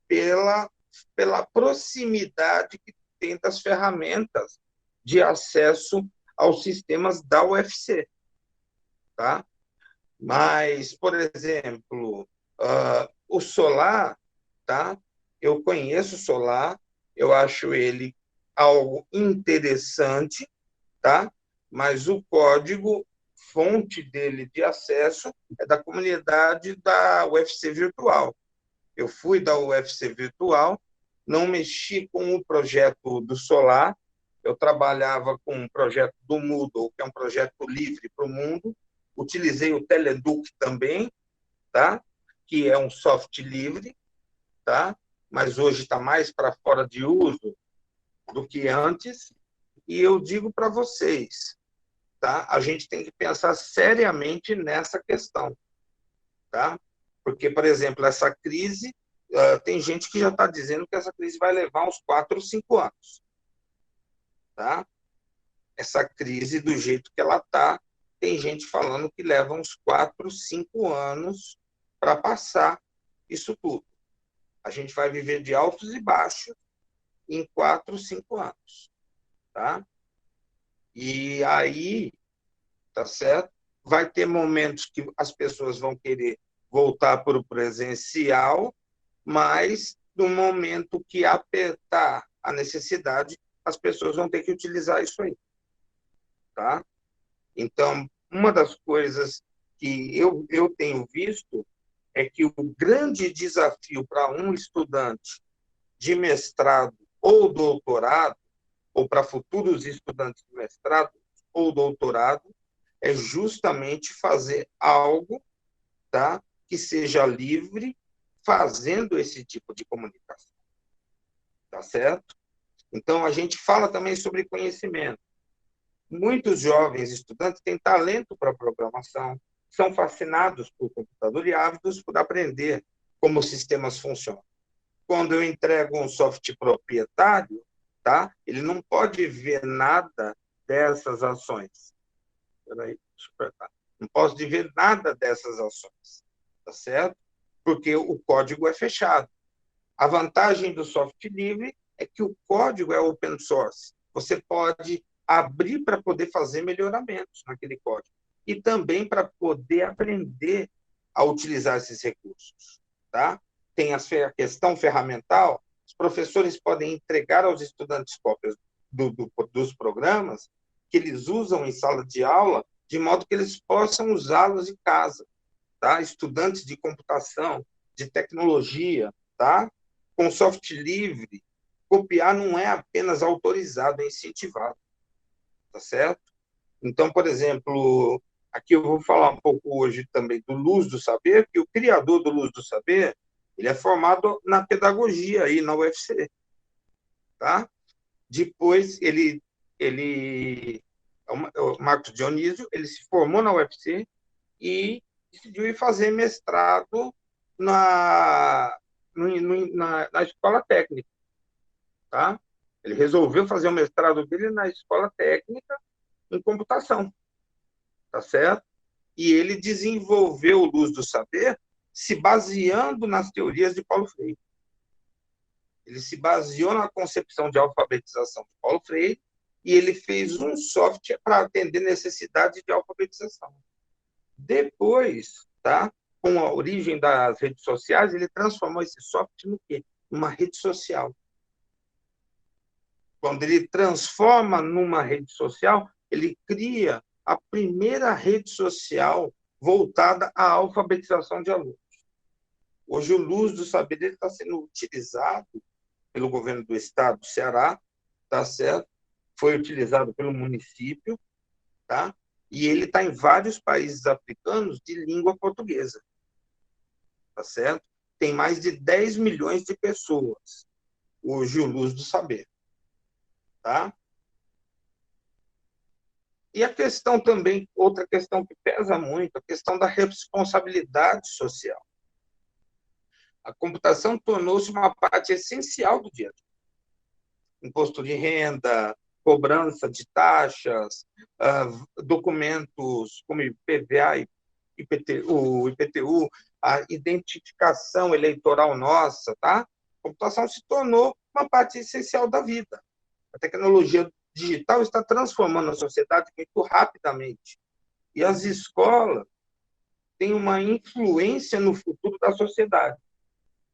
pela proximidade que tem das ferramentas de acesso aos sistemas da UFC. Tá? Mas, por exemplo, o Solar, tá? Eu conheço o Solar, eu acho ele algo interessante, tá? Mas o código fonte dele de acesso é da comunidade da UFC Virtual. Eu fui da UFC Virtual, não mexi com o projeto do Solar, eu trabalhava com um projeto do Moodle, que é um projeto livre para o mundo, utilizei o Teleduc também, tá? Que é um software livre, tá? Mas hoje está mais para fora de uso do que antes, e eu digo para vocês, tá? A gente tem que pensar seriamente nessa questão, tá? Porque, por exemplo, essa crise, tem gente que já está dizendo que essa crise vai levar uns 4 ou 5 anos, tá? Essa crise, do jeito que ela está, tem gente falando que leva uns 4, 5 anos para passar isso tudo. A gente vai viver de altos e baixos em 4, 5 anos, tá? E aí, tá certo? Vai ter momentos que as pessoas vão querer voltar para o presencial, mas no momento que apertar a necessidade, as pessoas vão ter que utilizar isso aí, tá? Então, uma das coisas que eu tenho visto é que o grande desafio para um estudante de mestrado ou doutorado, ou para futuros estudantes de mestrado ou doutorado, é justamente fazer algo, tá, que seja livre, fazendo esse tipo de comunicação. Tá certo? Então, a gente fala também sobre conhecimento. Muitos jovens estudantes têm talento para programação, são fascinados por computador e ávidos por aprender como os sistemas funcionam. Quando eu entrego um software proprietário, tá? Ele não pode ver nada dessas ações. Peraí, não posso ver nada dessas ações, tá certo? Porque o código é fechado. A vantagem do software livre é que o código é open source. Você pode abrir para poder fazer melhoramentos naquele código e também para poder aprender a utilizar esses recursos, tá? Tem a questão ferramental, os professores podem entregar aos estudantes cópias dos programas que eles usam em sala de aula, de modo que eles possam usá-los em casa, tá? Estudantes de computação, de tecnologia, tá? Com software livre, copiar não é apenas autorizado, é incentivado, tá certo? Então, por exemplo, aqui eu vou falar um pouco hoje também do Luz do Saber, que o criador do Luz do Saber, ele é formado na pedagogia aí na UFC, tá? Depois o Marcos Dionísio, ele se formou na UFC e decidiu ir fazer mestrado na escola técnica, tá? Ele resolveu fazer o mestrado dele na escola técnica em computação, tá certo? E ele desenvolveu o Luz do Saber se baseando nas teorias de Paulo Freire. Ele se baseou na concepção de alfabetização de Paulo Freire e ele fez um software para atender necessidade de alfabetização. Depois, tá? Com a origem das redes sociais, ele transformou esse software no quê? Numa rede social. Quando ele transforma numa rede social, ele cria a primeira rede social voltada à alfabetização de alunos. Hoje, o Luz do Saber está sendo utilizado pelo governo do estado do Ceará, tá certo? Foi utilizado pelo município, tá? E ele está em vários países africanos de língua portuguesa, tá certo? Tem mais de 10 milhões de pessoas hoje o Luz do Saber, tá? E a questão também, outra questão que pesa muito, a questão da responsabilidade social. A computação tornou-se uma parte essencial do dia a dia. Imposto de renda, cobrança de taxas, documentos como IPVA e o IPTU, a identificação eleitoral nossa, tá? A computação se tornou uma parte essencial da vida. A tecnologia digital está transformando a sociedade muito rapidamente. E as escolas têm uma influência no futuro da sociedade.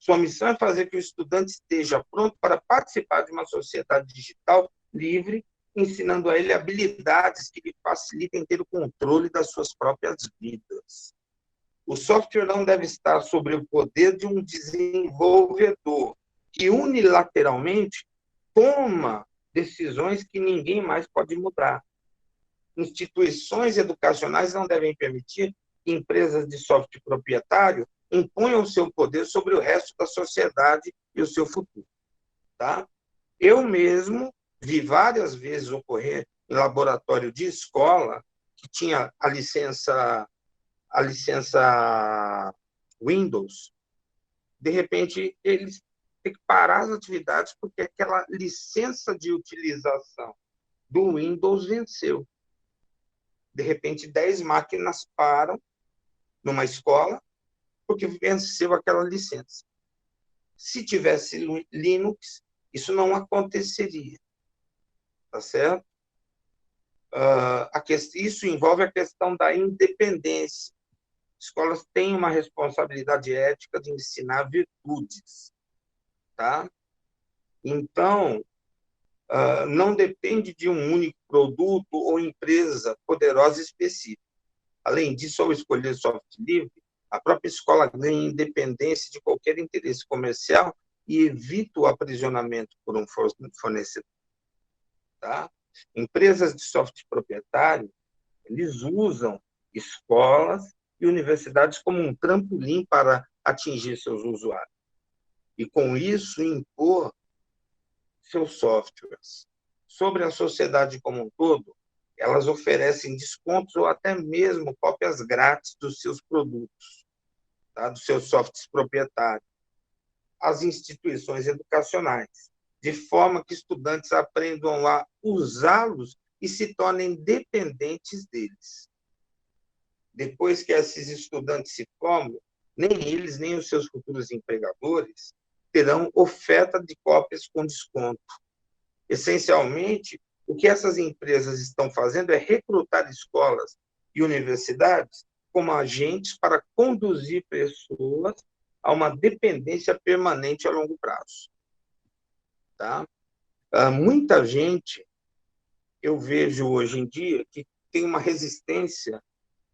Sua missão é fazer que o estudante esteja pronto para participar de uma sociedade digital livre, ensinando a ele habilidades que lhe facilitem ter o controle das suas próprias vidas. O software não deve estar sob o poder de um desenvolvedor que unilateralmente toma decisões que ninguém mais pode mudar. Instituições educacionais não devem permitir que empresas de software proprietário imponham o seu poder sobre o resto da sociedade e o seu futuro. Tá? Eu mesmo vi várias vezes ocorrer em laboratório de escola que tinha a licença Windows, de repente eles têm que parar as atividades porque aquela licença de utilização do Windows venceu. De repente, 10 máquinas param numa escola porque venceu aquela licença. Se tivesse Linux, isso não aconteceria. Tá certo? Isso envolve a questão da independência. Escolas têm uma responsabilidade ética de ensinar virtudes. Tá? Então, não depende de um único produto ou empresa poderosa específica. Além disso, ao escolher software livre, a própria escola ganha independência de qualquer interesse comercial e evita o aprisionamento por um fornecedor. Tá? Empresas de software proprietário, eles usam escolas e universidades como um trampolim para atingir seus usuários. E, com isso, impor seus softwares. Sobre a sociedade como um todo, elas oferecem descontos ou até mesmo cópias grátis dos seus produtos, tá? Dos seus softwares proprietários, às instituições educacionais, de forma que estudantes aprendam a usá-los e se tornem dependentes deles. Depois que esses estudantes se formam, nem eles, nem os seus futuros empregadores terão oferta de cópias com desconto. Essencialmente, o que essas empresas estão fazendo é recrutar escolas e universidades como agentes para conduzir pessoas a uma dependência permanente a longo prazo. Tá? Muita gente, eu vejo hoje em dia, que tem uma resistência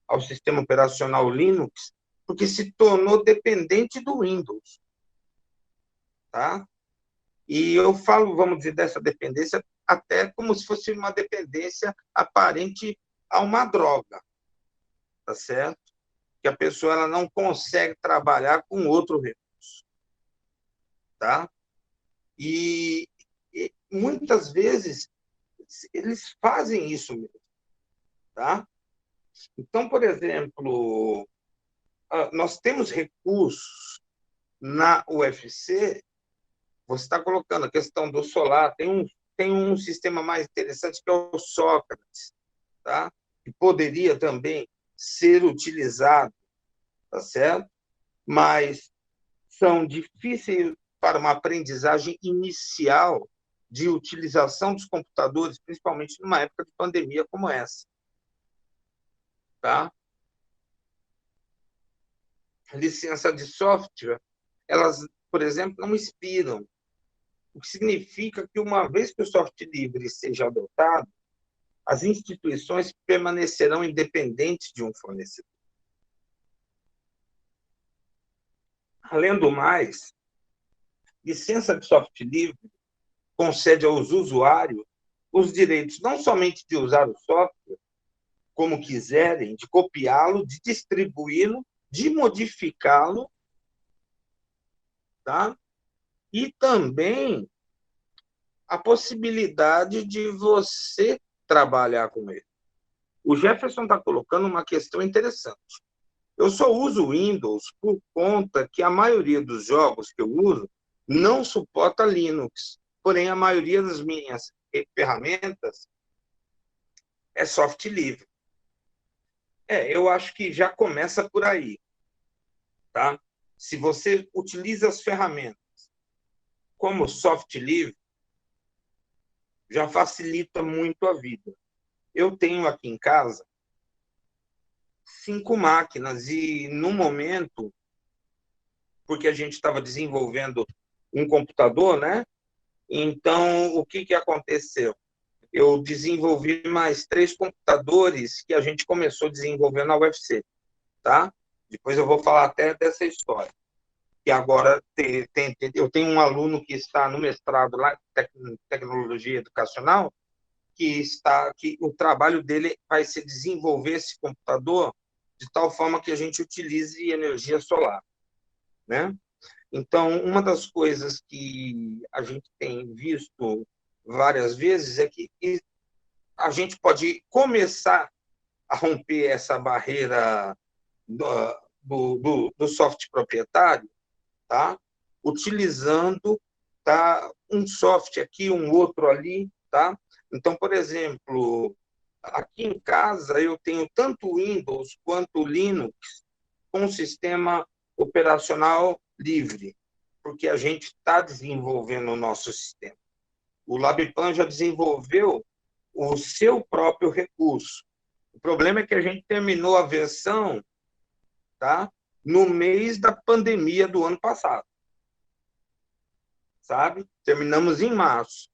ao sistema operacional Linux porque se tornou dependente do Windows. Tá? E eu falo, vamos dizer, dessa dependência até como se fosse uma dependência aparente a uma droga, tá certo? Que a pessoa ela não consegue trabalhar com outro recurso, tá? E muitas vezes eles fazem isso mesmo, tá? Então, por exemplo, nós temos recursos na UFC. Você está colocando a questão do solar, tem um sistema mais interessante que é o Sócrates, tá? Que poderia também ser utilizado, tá certo? Mas são difíceis para uma aprendizagem inicial de utilização dos computadores, principalmente numa época de pandemia como essa, tá? Licença de software, elas, por exemplo, não expiram. O que significa que, uma vez que o software livre seja adotado, as instituições permanecerão independentes de um fornecedor. Além do mais, licença de software livre concede aos usuários os direitos não somente de usar o software como quiserem, de copiá-lo, de distribuí-lo, de modificá-lo, tá? E também a possibilidade de você trabalhar com ele. O Jefferson está colocando uma questão interessante. Eu só uso o Windows por conta que a maioria dos jogos que eu uso não suporta Linux. Porém, a maioria das minhas ferramentas é software livre. Eu acho que já começa por aí, tá? Se você utiliza as ferramentas como software livre, já facilita muito a vida. Eu tenho aqui em casa 5 máquinas e, no momento, porque a gente estava desenvolvendo um computador, né? Então, o que aconteceu? Eu desenvolvi mais 3 computadores que a gente começou a desenvolver na UFC, tá? Depois eu vou falar até dessa história. E agora eu tenho um aluno que está no mestrado lá em tecnologia educacional, que o trabalho dele vai ser desenvolver esse computador de tal forma que a gente utilize energia solar, né? Então, uma das coisas que a gente tem visto várias vezes é que a gente pode começar a romper essa barreira do software proprietário, tá? Utilizando, tá, um software aqui, um outro ali, tá? Então, por exemplo, aqui em casa eu tenho tanto Windows quanto Linux com sistema operacional livre, porque a gente está desenvolvendo o nosso sistema. O LabPlan já desenvolveu o seu próprio recurso. O problema é que a gente terminou a versão, tá, no mês da pandemia do ano passado, sabe? Terminamos em março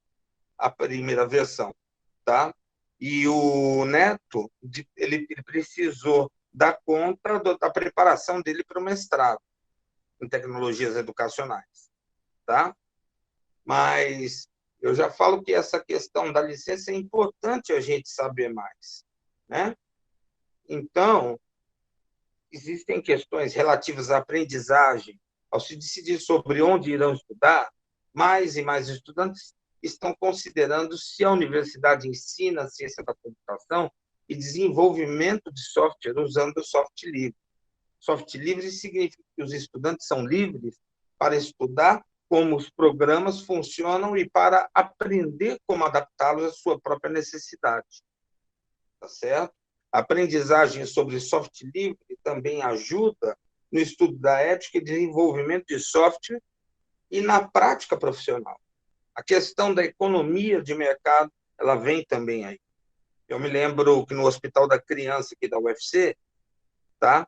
a primeira versão, tá? E o Neto, ele precisou dar conta da preparação dele para o mestrado em tecnologias educacionais, tá? Mas eu já falo que essa questão da licença é importante a gente saber mais, né? Então, existem questões relativas à aprendizagem. Ao se decidir sobre onde irão estudar, mais e mais estudantes estão considerando se a universidade ensina a ciência da computação e desenvolvimento de software usando o software livre. Software livre significa que os estudantes são livres para estudar como os programas funcionam e para aprender como adaptá-los à sua própria necessidade. Tá certo? A aprendizagem sobre software livre também ajuda no estudo da ética e desenvolvimento de software e na prática profissional. A questão da economia de mercado, ela vem também aí. Eu me lembro que no Hospital da Criança aqui da UFC, tá?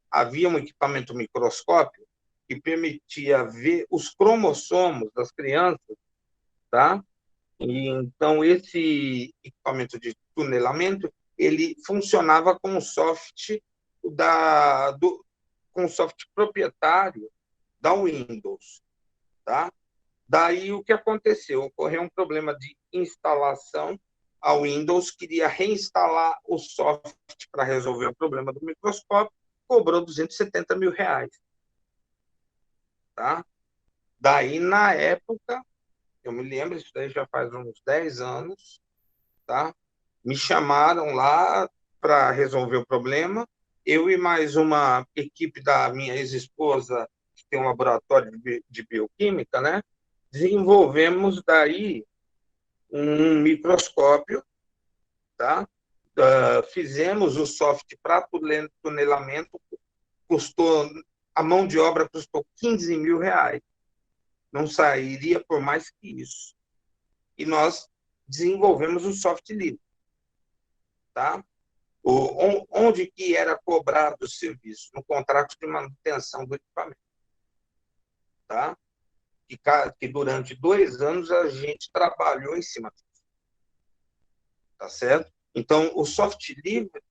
Havia um equipamento microscópio que permitia ver os cromossomos das crianças, tá? E então esse equipamento de tunelamento, ele funcionava com o software com o software proprietário da Windows, tá? Daí o que aconteceu? Ocorreu um problema de instalação. A Windows queria reinstalar o software para resolver o problema do microscópio, cobrou R$270 mil, tá? Daí, na época, eu me lembro, isso daí já faz uns 10 anos, tá? Me chamaram lá para resolver o problema. Eu e mais uma equipe da minha ex-esposa, que tem um laboratório de bioquímica, né? Desenvolvemos daí um microscópio, tá? Fizemos o software para tunelamento, a mão de obra custou R$15 mil, não sairia por mais que isso. E nós desenvolvemos o software livre, tá? Onde que era cobrado o serviço? No contrato de manutenção do equipamento, tá? Que durante 2 anos a gente trabalhou em cima disso, tá certo? Então, o software livre,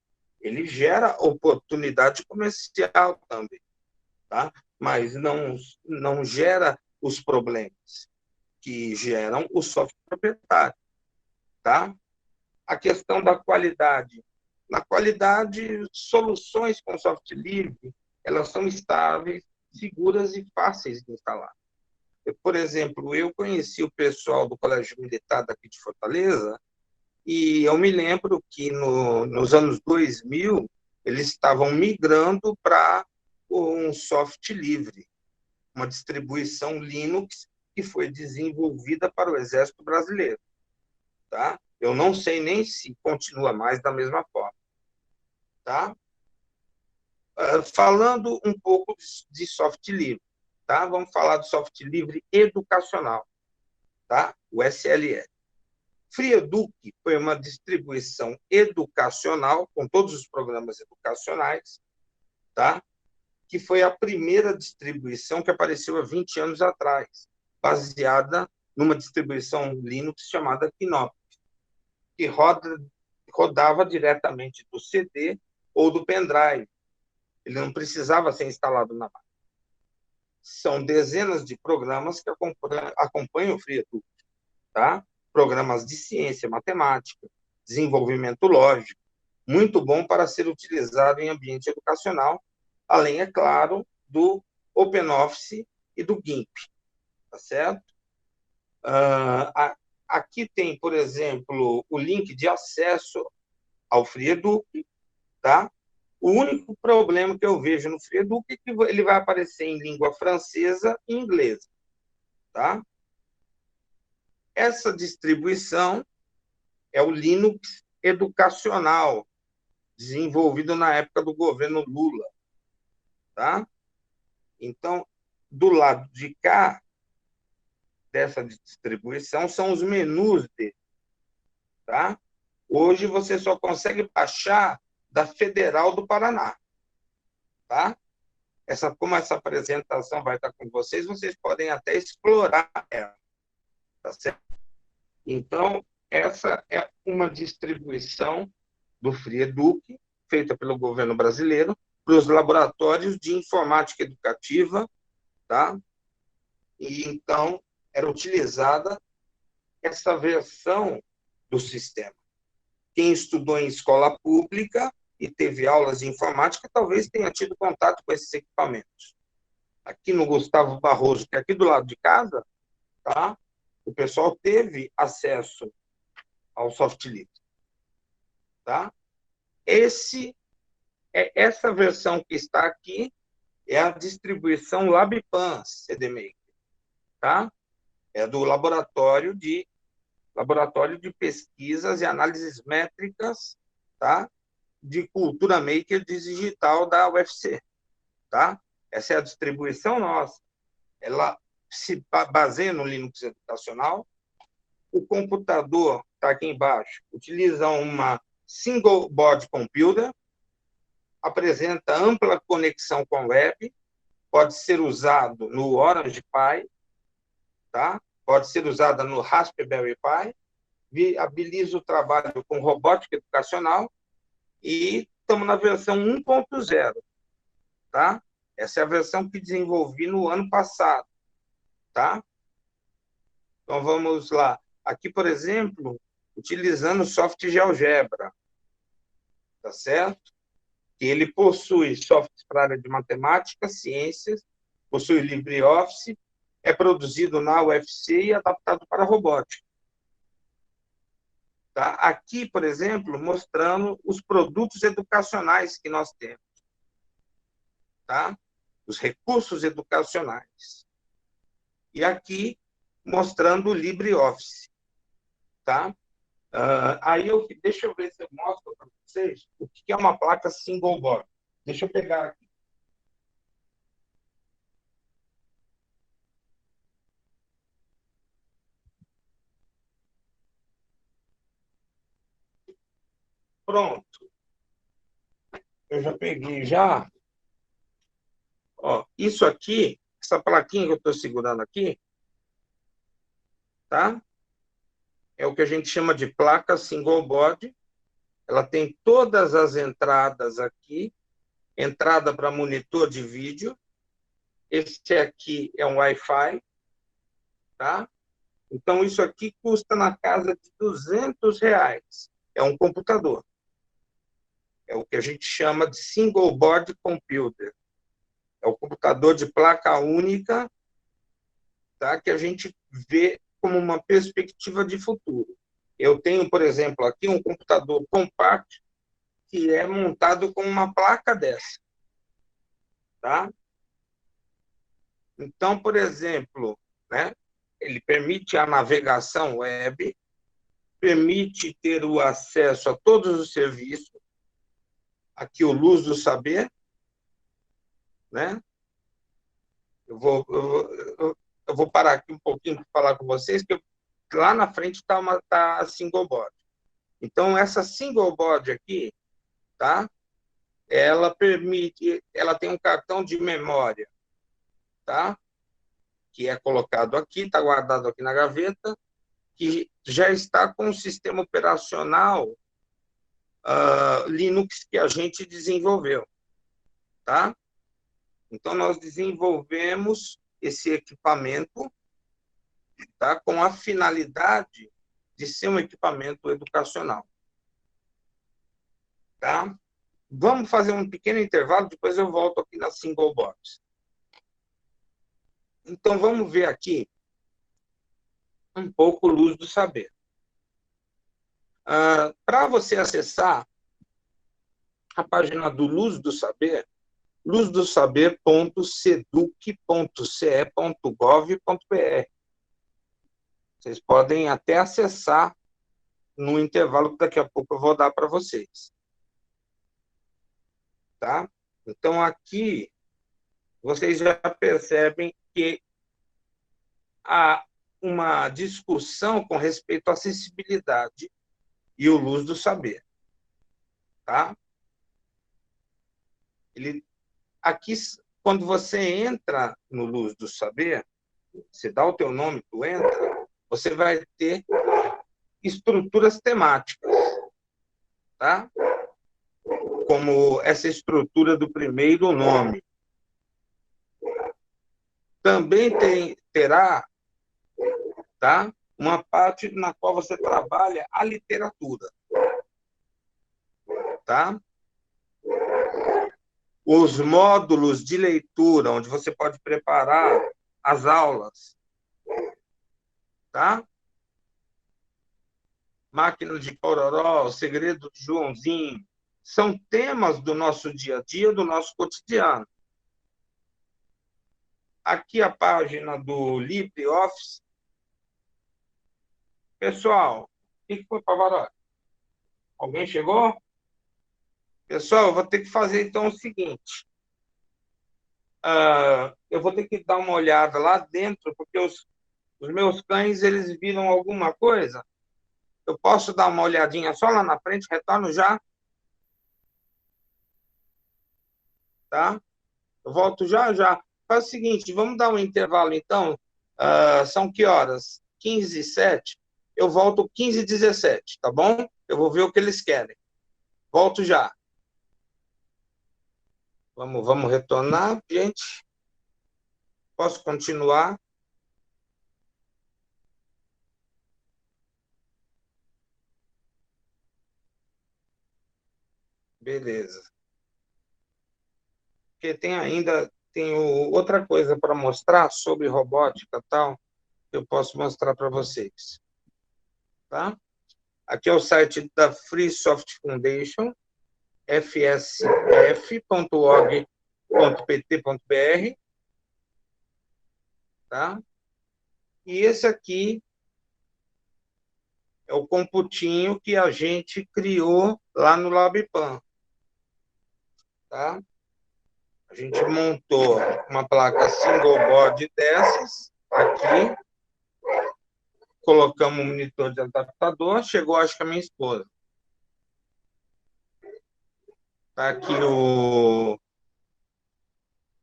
ele gera oportunidade comercial também, tá? Mas não gera os problemas que geram o software proprietário, tá? A questão da qualidade. Na qualidade, soluções com software livre, elas são estáveis, seguras e fáceis de instalar. Por exemplo, eu conheci o pessoal do Colégio Militar daqui de Fortaleza e eu me lembro que nos anos 2000 eles estavam migrando para um software livre, uma distribuição Linux que foi desenvolvida para o Exército Brasileiro, tá? Eu não sei nem se continua mais da mesma forma, tá? Falando um pouco de software livre, tá? Vamos falar do software livre educacional, tá? O SLE. FreeEduc foi uma distribuição educacional, com todos os programas educacionais, tá? Que foi a primeira distribuição que apareceu há 20 anos atrás, baseada numa distribuição Linux chamada Kinopi, que rodava diretamente do CD ou do pendrive. Ele não precisava ser instalado na máquina. São dezenas de programas que acompanham o FreeEduc, tá? Programas de ciência, matemática, desenvolvimento lógico, muito bom para ser utilizado em ambiente educacional, além, é claro, do OpenOffice e do GIMP, tá certo? Aqui tem, por exemplo, o link de acesso ao FreeEduc, tá? O único problema que eu vejo no FreeEduc é que ele vai aparecer em língua francesa e inglesa, tá? Essa distribuição é o Linux educacional, desenvolvido na época do governo Lula, tá? Então, do lado de cá dessa distribuição são os menus dele, tá? Hoje você só consegue baixar da Federal do Paraná, tá? Como essa apresentação vai estar com vocês, vocês podem até explorar ela, tá certo? Então, essa é uma distribuição do FreeEduc, feita pelo governo brasileiro, para os laboratórios de informática educativa, tá? E, então, era utilizada essa versão do sistema. Quem estudou em escola pública e teve aulas de informática, talvez tenha tido contato com esses equipamentos. Aqui no Gustavo Barroso, que é aqui do lado de casa, tá? O pessoal teve acesso ao soft livre, tá? Essa versão que está aqui é a distribuição LabPAN CDMaker, tá? É do laboratório de pesquisas e análises métricas, tá? De cultura maker digital da UFC, tá? Essa é a distribuição nossa. Ela se baseia no Linux educacional. O computador, está aqui embaixo, utiliza uma single board computer, apresenta ampla conexão com web, pode ser usado no Orange Pi, tá? Pode ser usada no Raspberry Pi, viabiliza o trabalho com robótica educacional e estamos na versão 1.0, tá? Essa é a versão que desenvolvi no ano passado, tá? Então, vamos lá. Aqui, por exemplo, utilizando o software GeoGebra, tá certo? Ele possui software para a área de matemática, ciências, possui LibreOffice, é produzido na UFC e adaptado para robótica. Tá? Aqui, por exemplo, mostrando os produtos educacionais que nós temos, tá? Os recursos educacionais. E aqui, mostrando o LibreOffice. Tá? Deixa eu ver se eu mostro para vocês o que é uma placa single board. Deixa eu pegar aqui. Pronto. Eu já peguei já. Ó, isso aqui, essa plaquinha que eu estou segurando aqui, tá? É o que a gente chama de placa single board. Ela tem todas as entradas aqui, entrada para monitor de vídeo. Esse aqui é um Wi-Fi, tá? Então, isso aqui custa na casa de R$ 200. É um computador. É o que a gente chama de single board computer. É o computador de placa única, tá? Que a gente vê como uma perspectiva de futuro. Eu tenho, por exemplo, aqui um computador compacto que é montado com uma placa dessa, tá? Então, por exemplo, né, ele permite a navegação web, permite ter o acesso a todos os serviços. Aqui o Luz do Saber, né? Eu vou parar aqui um pouquinho para falar com vocês, que lá na frente está a single board. Então, essa single board aqui, tá? Ela tem um cartão de memória, tá? Que é colocado aqui, está guardado aqui na gaveta, que já está com o sistema operacional Linux que a gente desenvolveu, tá? Então, nós desenvolvemos esse equipamento, tá? Com a finalidade de ser um equipamento educacional, tá? Vamos fazer um pequeno intervalo, depois eu volto aqui na single box. Então, vamos ver aqui um pouco Luz do Saber. Para você acessar a página do Luz do Saber, luzdossaber.seduc.ce.gov.br. Vocês podem até acessar no intervalo que daqui a pouco eu vou dar para vocês. Tá? Então, aqui, vocês já percebem que há uma discussão com respeito à acessibilidade e o Luz do Saber. Tá? Aqui, quando você entra no Luz do Saber, você dá o teu nome, tu entra, você vai ter estruturas temáticas, tá? Como essa estrutura do primeiro nome. Também terá, tá? Uma parte na qual você trabalha a literatura, tá? Os módulos de leitura, onde você pode preparar as aulas, tá? Máquina de Pororó, O Segredo de Joãozinho, são temas do nosso dia a dia, do nosso cotidiano. Aqui a página do LibreOffice. Pessoal, o que foi, Pavarotti? Alguém chegou? Pessoal, eu vou ter que fazer, então, o seguinte. Eu vou ter que dar uma olhada lá dentro, porque os meus cães, eles viram alguma coisa. Eu posso dar uma olhadinha só lá na frente, retorno já? Tá? Eu volto já, já. Faz o seguinte, vamos dar um intervalo, então. São que horas? 15h07. Eu volto 15h17, tá bom? Eu vou ver o que eles querem. Volto já. Vamos retornar, gente. Posso continuar? Beleza. Porque tenho outra coisa para mostrar sobre robótica e tal, que eu posso mostrar para vocês. Tá? Aqui é o site da Free Software Foundation, fsf.org.pt.br. Tá? E esse aqui é o computinho que a gente criou lá no LabPan. Tá? A gente montou uma placa single board dessas, aqui, colocamos um monitor de adaptador, chegou, acho que a minha esposa. Tá aqui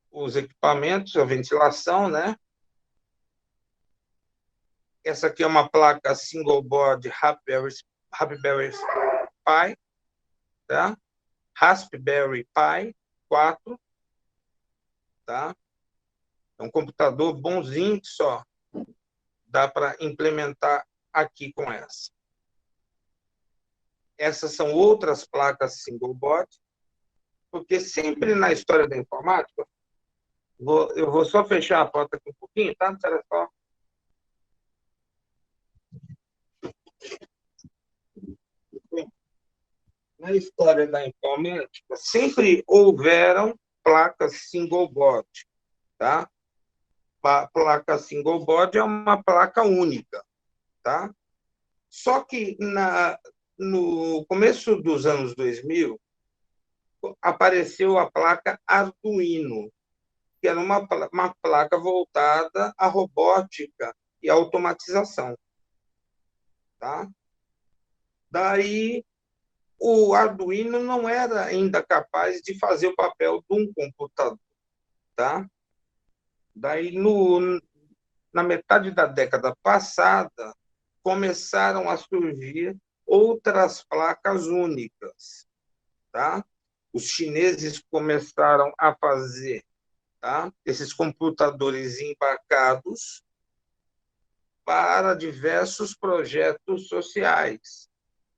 os equipamentos, a ventilação, né? Essa aqui é uma placa single board Raspberry Pi, tá? Raspberry Pi 4, tá? É um computador bonzinho que só dá para implementar aqui com essa. Essas são outras placas single board, porque sempre na história da informática, eu vou só fechar a porta aqui um pouquinho, tá? Olha só. Na história da informática, sempre houveram placas single board, tá? A placa single board é uma placa única, tá? Só que no começo dos anos 2000, apareceu a placa Arduino, que era uma placa voltada à robótica e automatização. Tá? Daí, o Arduino não era ainda capaz de fazer o papel de um computador. Tá? Daí, na metade da década passada, começaram a surgir outras placas únicas. Tá? Os chineses começaram a fazer, tá, esses computadores embarcados para diversos projetos sociais.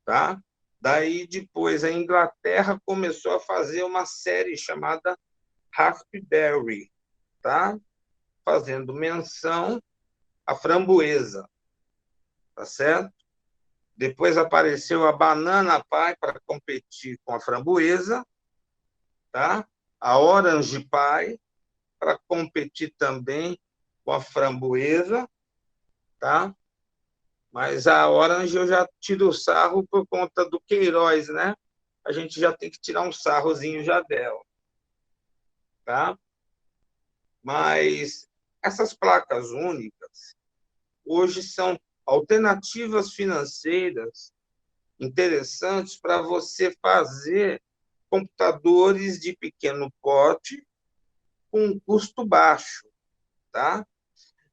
Tá? Daí, depois, a Inglaterra começou a fazer uma série chamada Raspberry, tá? Fazendo menção à framboesa, tá certo? Depois apareceu a Banana Pie para competir com a framboesa, tá? A Orange Pie para competir também com a framboesa, tá? Mas a Orange eu já tiro o sarro por conta do Queiroz, né? A gente já tem que tirar um sarrozinho já dela, tá? Mas essas placas únicas hoje são alternativas financeiras interessantes para você fazer computadores de pequeno porte com custo baixo, tá?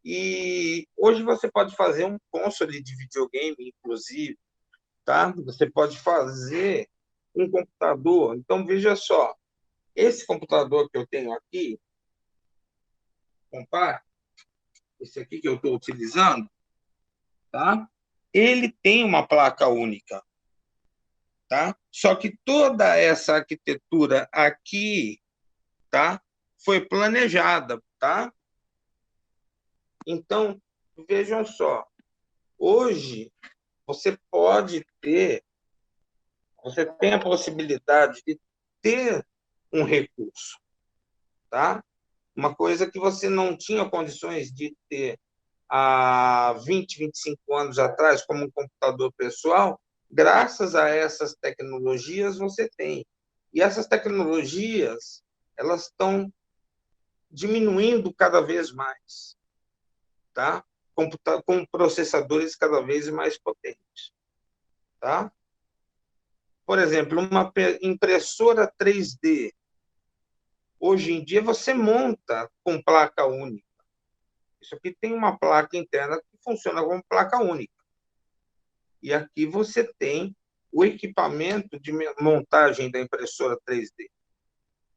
E hoje você pode fazer um console de videogame, inclusive, tá? Você pode fazer um computador. Então, veja só, esse computador que eu tenho aqui, compare, esse aqui que eu estou utilizando, tá? Ele tem uma placa única, tá? Só que toda essa arquitetura aqui, tá? Foi planejada, tá? Então, vejam só, hoje você tem a possibilidade de ter um recurso, tá? Uma coisa que você não tinha condições de ter há 20, 25 anos atrás, como um computador pessoal, graças a essas tecnologias você tem. E essas tecnologias, elas estão diminuindo cada vez mais, tá? Com processadores cada vez mais potentes, tá? Por exemplo, uma impressora 3D. Hoje em dia você monta com placa única. Isso aqui tem uma placa interna que funciona como placa única. E aqui você tem o equipamento de montagem da impressora 3D,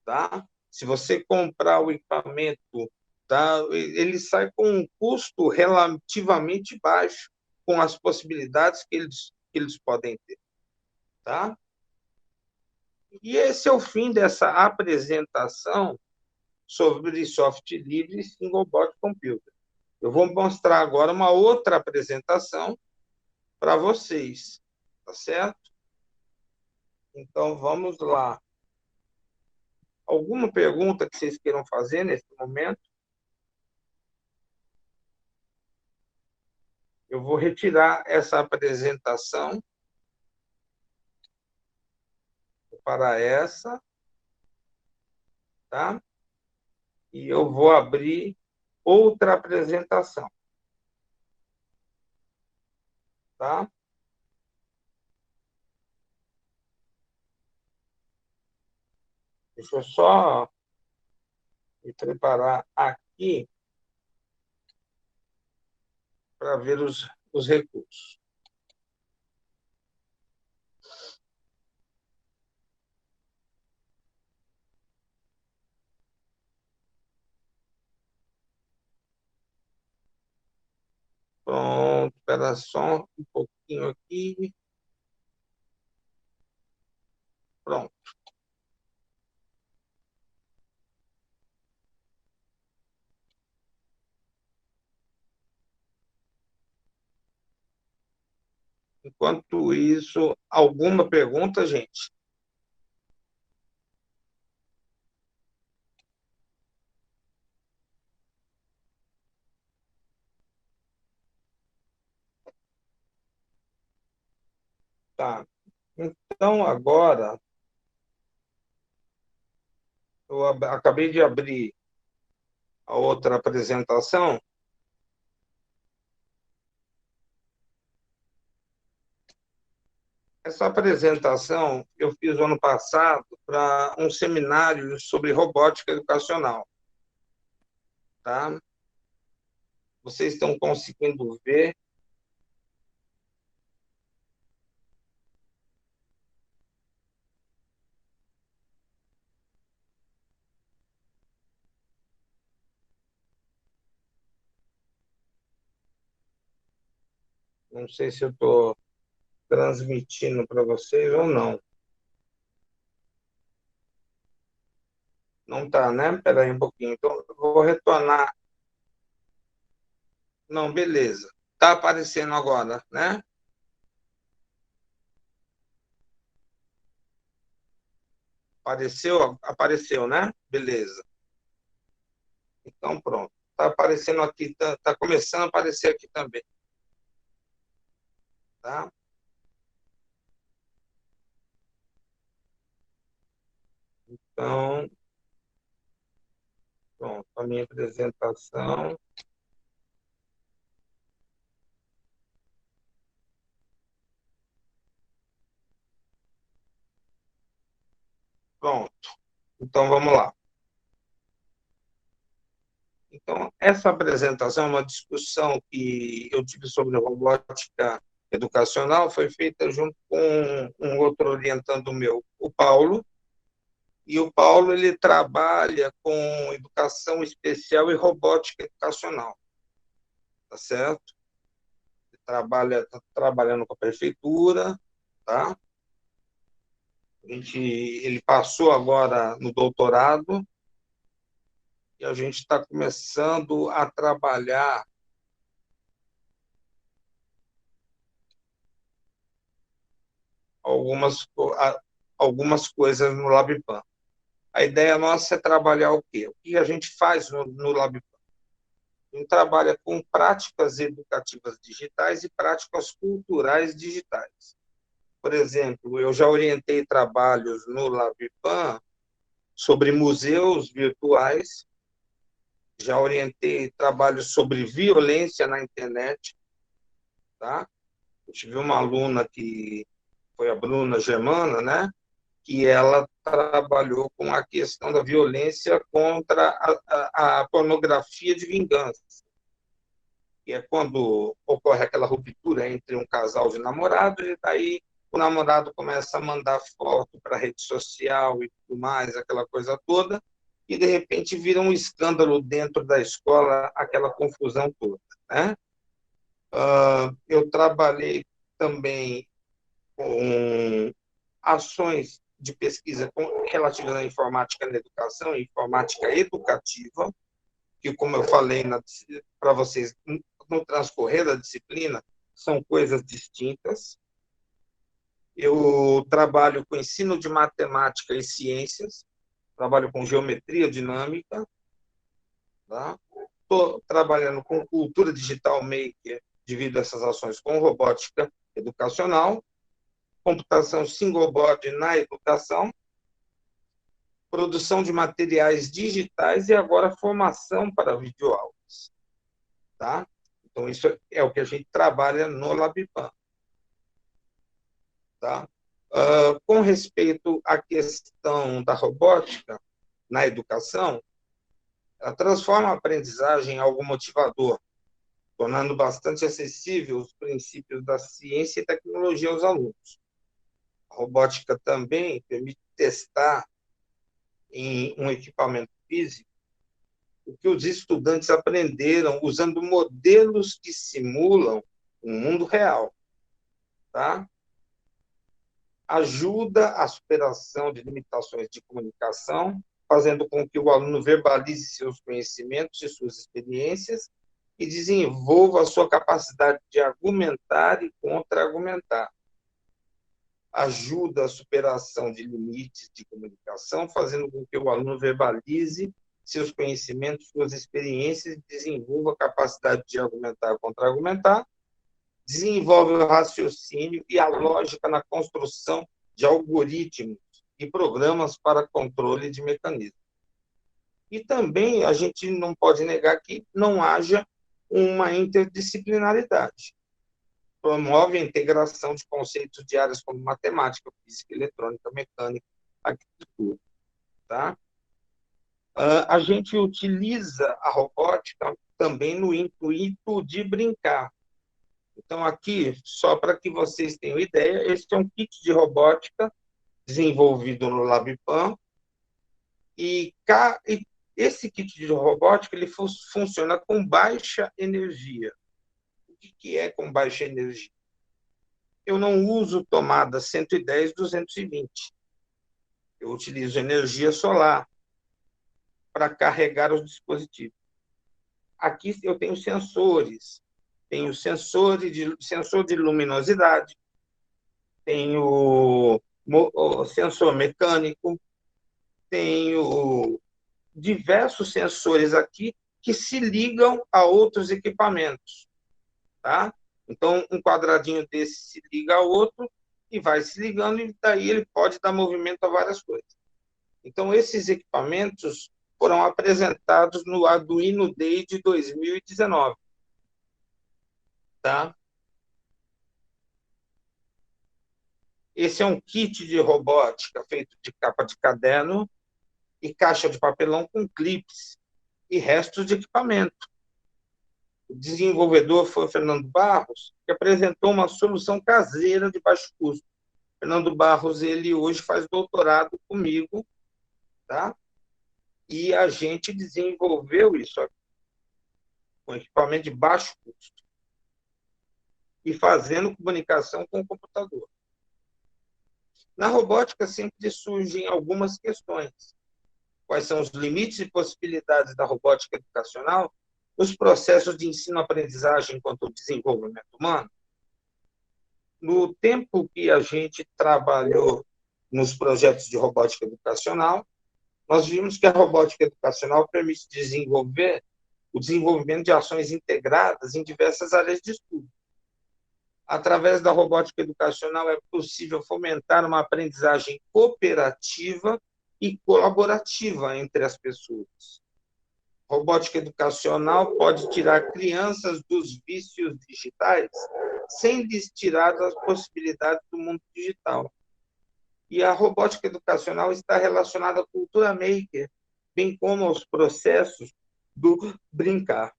tá? Se você comprar o equipamento, tá, ele sai com um custo relativamente baixo com as possibilidades que eles podem ter, tá? E esse é o fim dessa apresentação sobre software livre e single board computer. Eu vou mostrar agora uma outra apresentação para vocês, tá certo? Então, vamos lá. Alguma pergunta que vocês queiram fazer nesse momento? Eu vou retirar essa apresentação para essa, tá? E eu vou abrir outra apresentação, tá? Deixa eu só me preparar aqui para ver os recursos. Pronto, espera só um pouquinho aqui. Pronto. Enquanto isso, alguma pergunta, gente? Tá. Então, agora, eu acabei de abrir a outra apresentação. Essa apresentação eu fiz ano passado para um seminário sobre robótica educacional, tá? Vocês estão conseguindo ver? Não sei se eu estou transmitindo para vocês ou não. Não está, né? Espera aí um pouquinho. Então, eu vou retornar. Não, beleza. Está aparecendo agora, né? Apareceu? Apareceu, né? Beleza. Então, pronto. Está aparecendo aqui, está começando a aparecer aqui também. Tá? Então, pronto, a minha apresentação. Pronto. Então, vamos lá. Então, essa apresentação é uma discussão que eu tive sobre robótica educacional, foi feita junto com um outro orientando meu, o Paulo, e o Paulo ele trabalha com educação especial e robótica educacional, tá certo? Tá trabalhando com a prefeitura, tá? Ele passou agora no doutorado e a gente está começando a trabalhar algumas coisas no LabPAN. A ideia nossa é trabalhar o quê? O que a gente faz no LabPAN? A gente trabalha com práticas educativas digitais e práticas culturais digitais. Por exemplo, eu já orientei trabalhos no LabPAN sobre museus virtuais, já orientei trabalhos sobre violência na internet, tá? Eu tive uma aluna que foi a Bruna Germana, né? Que ela trabalhou com a questão da violência contra a pornografia de vingança, que é quando ocorre aquela ruptura entre um casal de namorados e daí o namorado começa a mandar foto para a rede social e tudo mais, aquela coisa toda, e de repente vira um escândalo dentro da escola, aquela confusão toda, né? Eu trabalhei também com ações de pesquisa relativas à informática na educação, informática educativa, que, como eu falei para vocês, no transcorrer da disciplina, são coisas distintas. Eu trabalho com ensino de matemática e ciências, trabalho com geometria dinâmica, tá? Estou trabalhando com cultura digital maker, devido a essas ações com robótica educacional, computação single board na educação, produção de materiais digitais e agora formação para videoaulas, tá? Então, isso é o que a gente trabalha no LabPAN, tá? Com respeito à questão da robótica na educação, ela transforma a aprendizagem em algo motivador, tornando bastante acessível os princípios da ciência e tecnologia aos alunos. A robótica também permite testar em um equipamento físico o que os estudantes aprenderam usando modelos que simulam o mundo real, tá? Ajuda a superação de limitações de comunicação, fazendo com que o aluno verbalize seus conhecimentos e suas experiências e desenvolva a sua capacidade de argumentar e contra-argumentar. Ajuda a superação de limites de comunicação, fazendo com que o aluno verbalize seus conhecimentos, suas experiências e desenvolva a capacidade de argumentar e contra-argumentar. desenvolve o raciocínio e a lógica na construção de algoritmos e programas para controle de mecanismos. E também a gente não pode negar que não haja uma interdisciplinaridade. Promove a integração de conceitos de áreas como matemática, física, eletrônica, mecânica, arquitetura. Tá? A gente utiliza a robótica também no intuito de brincar. Então, aqui, só para que vocês tenham ideia, esse é um kit de robótica desenvolvido no LabPAN, e esse kit de robótica ele funciona com baixa energia. O que é com baixa energia? Eu não uso tomada 110, 220. Eu utilizo energia solar para carregar os dispositivos. Aqui eu tenho sensores. Tenho sensor de luminosidade, tenho sensor mecânico, tenho diversos sensores aqui que se ligam a outros equipamentos. Tá? Então, um quadradinho desse se liga a outro e vai se ligando, e daí ele pode dar movimento a várias coisas. Então, esses equipamentos foram apresentados no Arduino Day de 2019. Tá? Esse é um kit de robótica feito de capa de caderno e caixa de papelão com clipes e restos de equipamento. O desenvolvedor foi o Fernando Barros, que apresentou uma solução caseira de baixo custo. Fernando Barros, ele hoje faz doutorado comigo, tá? E a gente desenvolveu isso aqui, com equipamento de baixo custo e fazendo comunicação com o computador. Na robótica sempre surgem algumas questões. Quais são os limites e possibilidades da robótica educacional nos processos de ensino-aprendizagem quanto ao desenvolvimento humano? No tempo que a gente trabalhou nos projetos de robótica educacional, nós vimos que a robótica educacional permite desenvolver o desenvolvimento de ações integradas em diversas áreas de estudo. Através da robótica educacional é possível fomentar uma aprendizagem cooperativa e colaborativa entre as pessoas. Robótica educacional pode tirar crianças dos vícios digitais sem lhes tirar as possibilidades do mundo digital. E a robótica educacional está relacionada à cultura maker, bem como aos processos do brincar.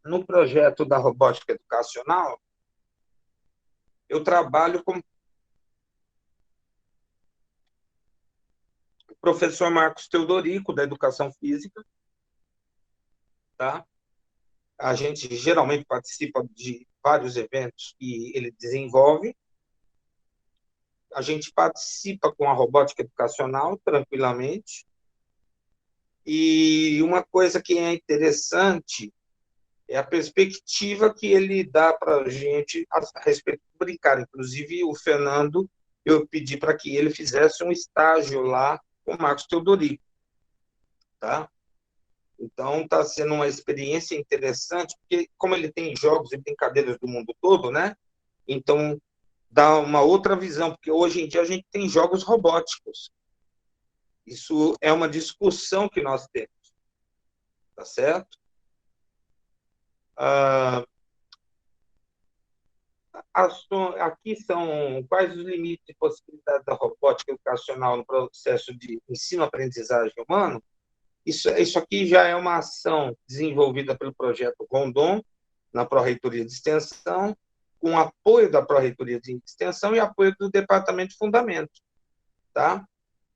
No projeto da robótica educacional, eu trabalho com o professor Marcos Teodorico, da Educação Física. Tá? A gente geralmente participa de vários eventos que ele desenvolve. A gente participa com a robótica educacional tranquilamente. E uma coisa que é interessante é a perspectiva que ele dá para a gente a respeito do brincar. Inclusive, o Fernando, eu pedi para que ele fizesse um estágio lá com o Marcos Teodorico. Tá? Então, está sendo uma experiência interessante, porque como ele tem jogos e brincadeiras do mundo todo, né? Então, dá uma outra visão, porque hoje em dia a gente tem jogos robóticos. Isso é uma discussão que nós temos. Tá certo? Aqui são quais os limites e possibilidades da robótica educacional no processo de ensino-aprendizagem humano. Isso aqui já é uma ação desenvolvida pelo projeto Rondon, na Pró-Reitoria de Extensão, com apoio da Pró-Reitoria de Extensão e apoio do Departamento de Fundamento. Tá?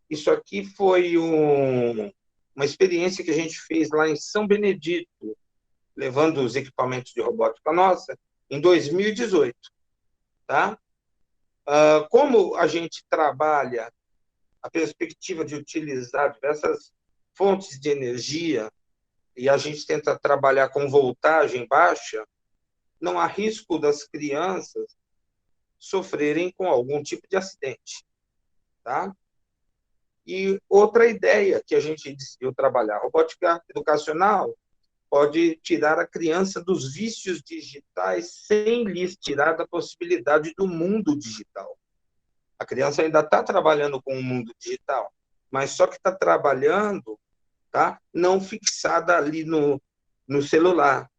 Isso aqui foi uma experiência que a gente fez lá em São Benedito, levando os equipamentos de robótica nossa, em 2018. Tá? Como a gente trabalha a perspectiva de utilizar diversas fontes de energia e a gente tenta trabalhar com voltagem baixa, não há risco das crianças sofrerem com algum tipo de acidente. Tá? E outra ideia que a gente decidiu trabalhar, robótica educacional, pode tirar a criança dos vícios digitais sem lhes tirar da possibilidade do mundo digital. A criança ainda está trabalhando com o mundo digital, mas só que está trabalhando, tá? Não fixada ali no celular.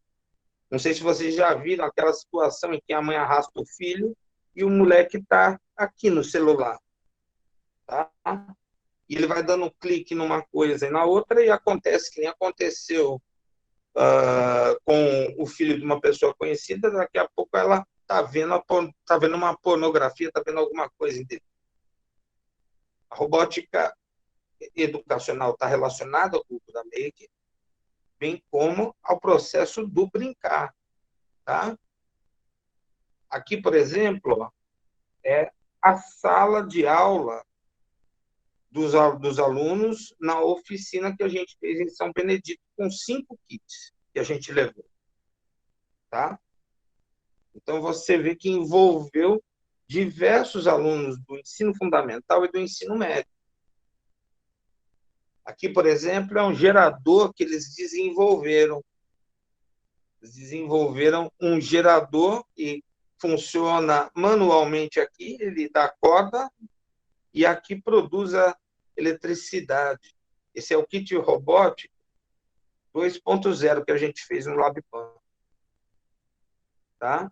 Não sei se vocês já viram aquela situação em que a mãe arrasta o filho e o moleque está aqui no celular. Tá? E ele vai dando um clique numa coisa e na outra, e acontece que nem aconteceu com o filho de uma pessoa conhecida, daqui a pouco ela está vendo uma pornografia, está vendo alguma coisa. A robótica educacional está relacionada à cultura maker, bem como ao processo do brincar. Tá? Aqui, por exemplo, é a sala de aula dos alunos na oficina que a gente fez em São Benedito, com 5 kits que a gente levou. Tá? Então, você vê que envolveu diversos alunos do ensino fundamental e do ensino médio. Aqui, por exemplo, é um gerador que eles desenvolveram. Eles desenvolveram um gerador que funciona manualmente aqui, ele dá corda e aqui produz a eletricidade. Esse é o kit robótico 2.0 que a gente fez no LabPan. Tá?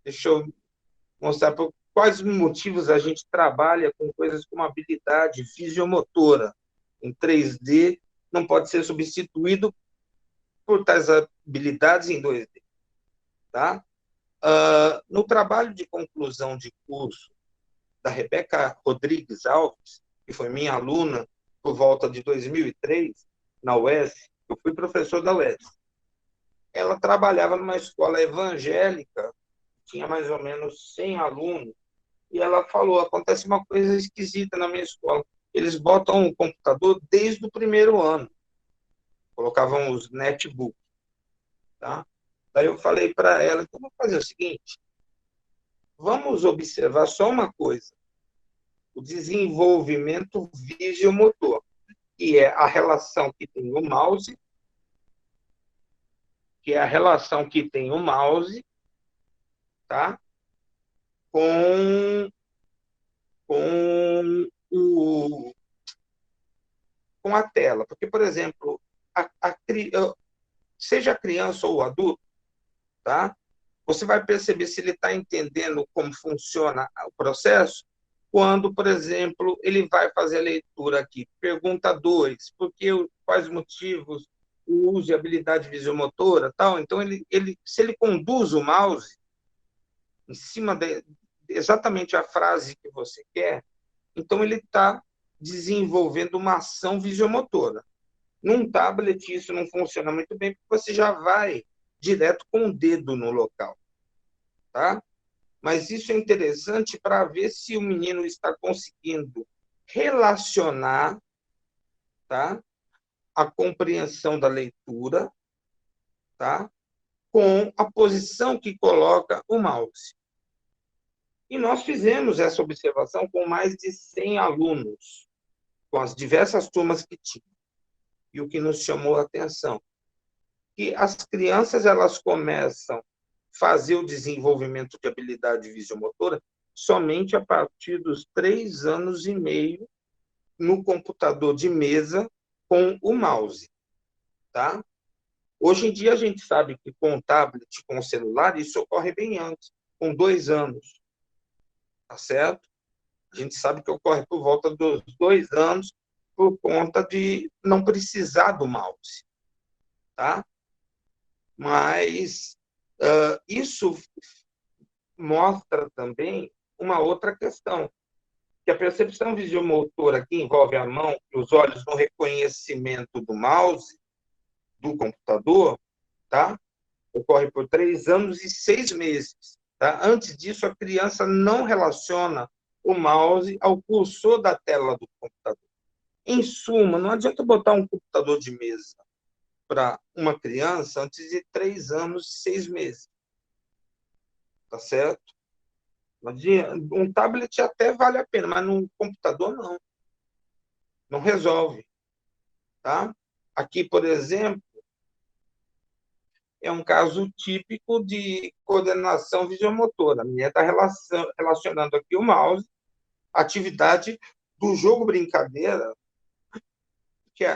Deixa eu mostrar por quais motivos a gente trabalha com coisas como habilidade fisiomotora em 3D, não pode ser substituído por tais habilidades em 2D. Tá? No trabalho de conclusão de curso da Rebeca Rodrigues Alves, que foi minha aluna por volta de 2003, na UES, eu fui professor da UES. Ela trabalhava numa escola evangélica, tinha mais ou menos 100 alunos, e ela falou, acontece uma coisa esquisita na minha escola. Eles botam o computador desde o primeiro ano. Colocavam os netbooks. Tá? Daí eu falei para ela, então vamos fazer o seguinte, vamos observar só uma coisa, o desenvolvimento visiomotor, que é a relação que tem o mouse, tá? com com a tela. Porque, por exemplo, seja criança ou adulto, tá? Você vai perceber se ele está entendendo como funciona o processo quando, por exemplo, ele vai fazer a leitura aqui. Pergunta 2, quais motivos o uso e habilidade visiomotora, tal. Então, se ele conduz o mouse em cima de exatamente a frase que você quer, então ele está desenvolvendo uma ação visiomotora. Num tablet, isso não funciona muito bem, porque você já vai direto com o dedo no local. Tá? Mas isso é interessante para ver se o menino está conseguindo relacionar, tá, a compreensão da leitura, tá, com a posição que coloca o mouse. E nós fizemos essa observação com mais de 100 alunos, com as diversas turmas que tinham. E o que nos chamou a atenção, que as crianças elas começam a fazer o desenvolvimento de habilidade visiomotora somente a partir dos 3 anos e meio no computador de mesa com o mouse. Tá? Hoje em dia a gente sabe que com o tablet, com o celular, isso ocorre bem antes, com 2 anos. Tá certo? A gente sabe que ocorre por volta dos 2 anos por conta de não precisar do mouse. Tá? Mas isso mostra também uma outra questão, que a percepção visiomotora que envolve a mão e os olhos no reconhecimento do mouse, do computador, tá? Ocorre por 3 anos e 6 meses. Tá? Antes disso, a criança não relaciona o mouse ao cursor da tela do computador. Em suma, não adianta botar um computador de mesa para uma criança antes de 3 anos e 6 meses. Tá certo? Um tablet até vale a pena, mas num computador não. Não resolve. Tá? Aqui, por exemplo, é um caso típico de coordenação visiomotora. A menina está relacionando aqui o mouse, a atividade do jogo brincadeira,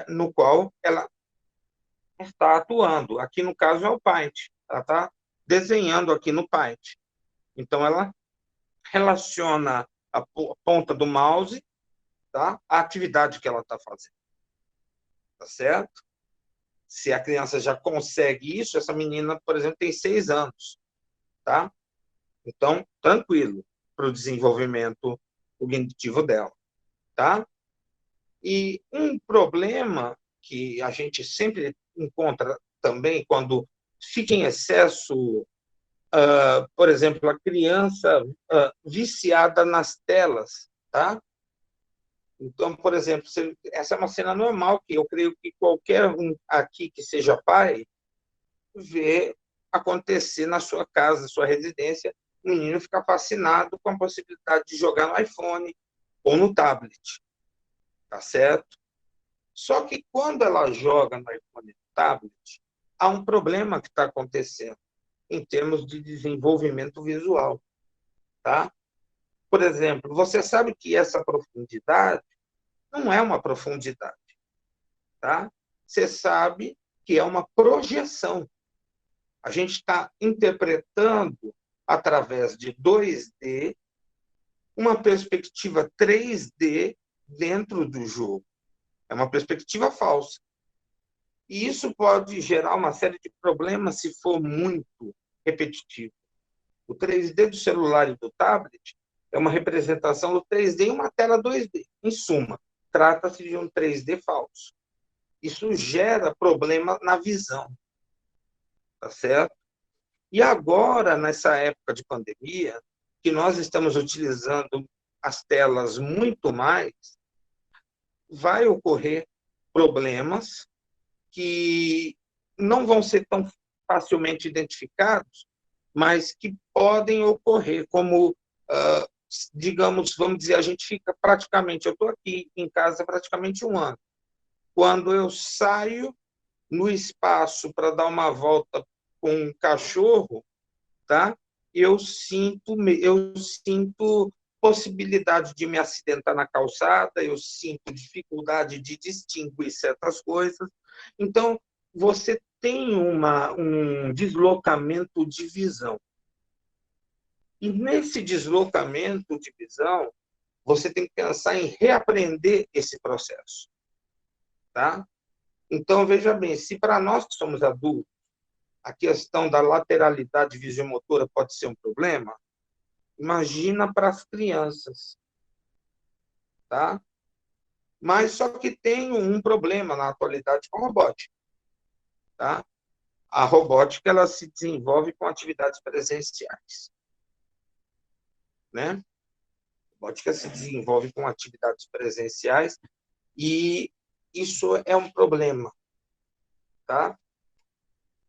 no qual ela está atuando. Aqui, no caso, é o Paint. Ela está desenhando aqui no Paint. Então, ela relaciona a ponta do mouse, tá, à atividade que ela está fazendo. Tá certo? Se a criança já consegue isso, essa menina, por exemplo, tem 6 anos. Tá? Então, tranquilo para o desenvolvimento cognitivo dela. Tá? E um problema que a gente sempre encontra também quando fica em excesso, por exemplo, a criança viciada nas telas, tá? Então, por exemplo, essa é uma cena normal que eu creio que qualquer um aqui que seja pai vê acontecer na sua casa, sua residência, o menino ficar fascinado com a possibilidade de jogar no iPhone ou no tablet, tá certo? Só que quando ela joga no iPhone e no tablet, há um problema que está acontecendo em termos de desenvolvimento visual, tá? Por exemplo, você sabe que essa profundidade não é uma profundidade, tá? Você sabe que é uma projeção. A gente está interpretando, através de 2D, uma perspectiva 3D dentro do jogo. É uma perspectiva falsa. E isso pode gerar uma série de problemas se for muito repetitivo. O 3D do celular e do tablet é uma representação do 3D em uma tela 2D. Em suma, trata-se de um 3D falso. Isso gera problema na visão, tá certo? E agora, nessa época de pandemia, que nós estamos utilizando as telas muito mais, vai ocorrer problemas que não vão ser tão facilmente identificados, mas que podem ocorrer, como, digamos, vamos dizer, a gente fica praticamente, eu estou aqui em casa praticamente 1 ano. Quando eu saio no espaço para dar uma volta com um cachorro, tá? Eu sinto possibilidade de me acidentar na calçada, eu sinto dificuldade de distinguir certas coisas. Então, você tem um deslocamento de visão. E nesse deslocamento de visão, você tem que pensar em reaprender esse processo. Tá? Então, veja bem, se para nós que somos adultos, a questão da lateralidade visiomotora pode ser um problema, imagina para as crianças. Tá? Mas só que tem um problema na atualidade com a robótica. Tá? A robótica ela se desenvolve com atividades presenciais. Né? A robótica se desenvolve com atividades presenciais e isso é um problema. Tá?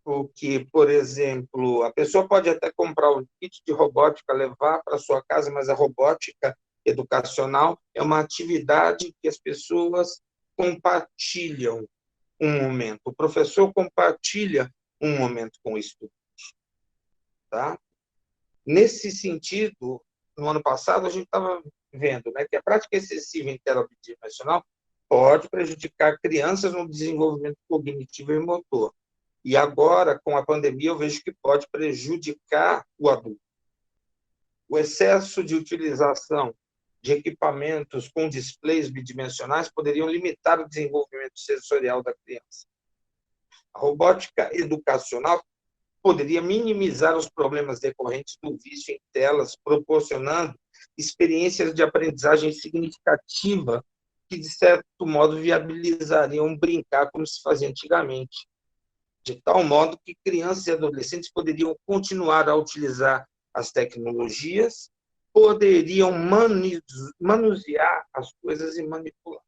Porque, por exemplo, a pessoa pode até comprar o kit de robótica, levar para sua casa, mas a robótica educacional é uma atividade que as pessoas compartilham um momento. O professor compartilha um momento com o estudante. Tá? Nesse sentido, no ano passado, a gente estava vendo, né, que a prática excessiva em tela bidimensional pode prejudicar crianças no desenvolvimento cognitivo e motor. E agora, com a pandemia, eu vejo que pode prejudicar o adulto. O excesso de utilização de equipamentos com displays bidimensionais poderiam limitar o desenvolvimento sensorial da criança. A robótica educacional poderia minimizar os problemas decorrentes do vício em telas, proporcionando experiências de aprendizagem significativa que, de certo modo, viabilizariam brincar como se fazia antigamente, de tal modo que crianças e adolescentes poderiam continuar a utilizar as tecnologias, poderiam manusear as coisas e manipular.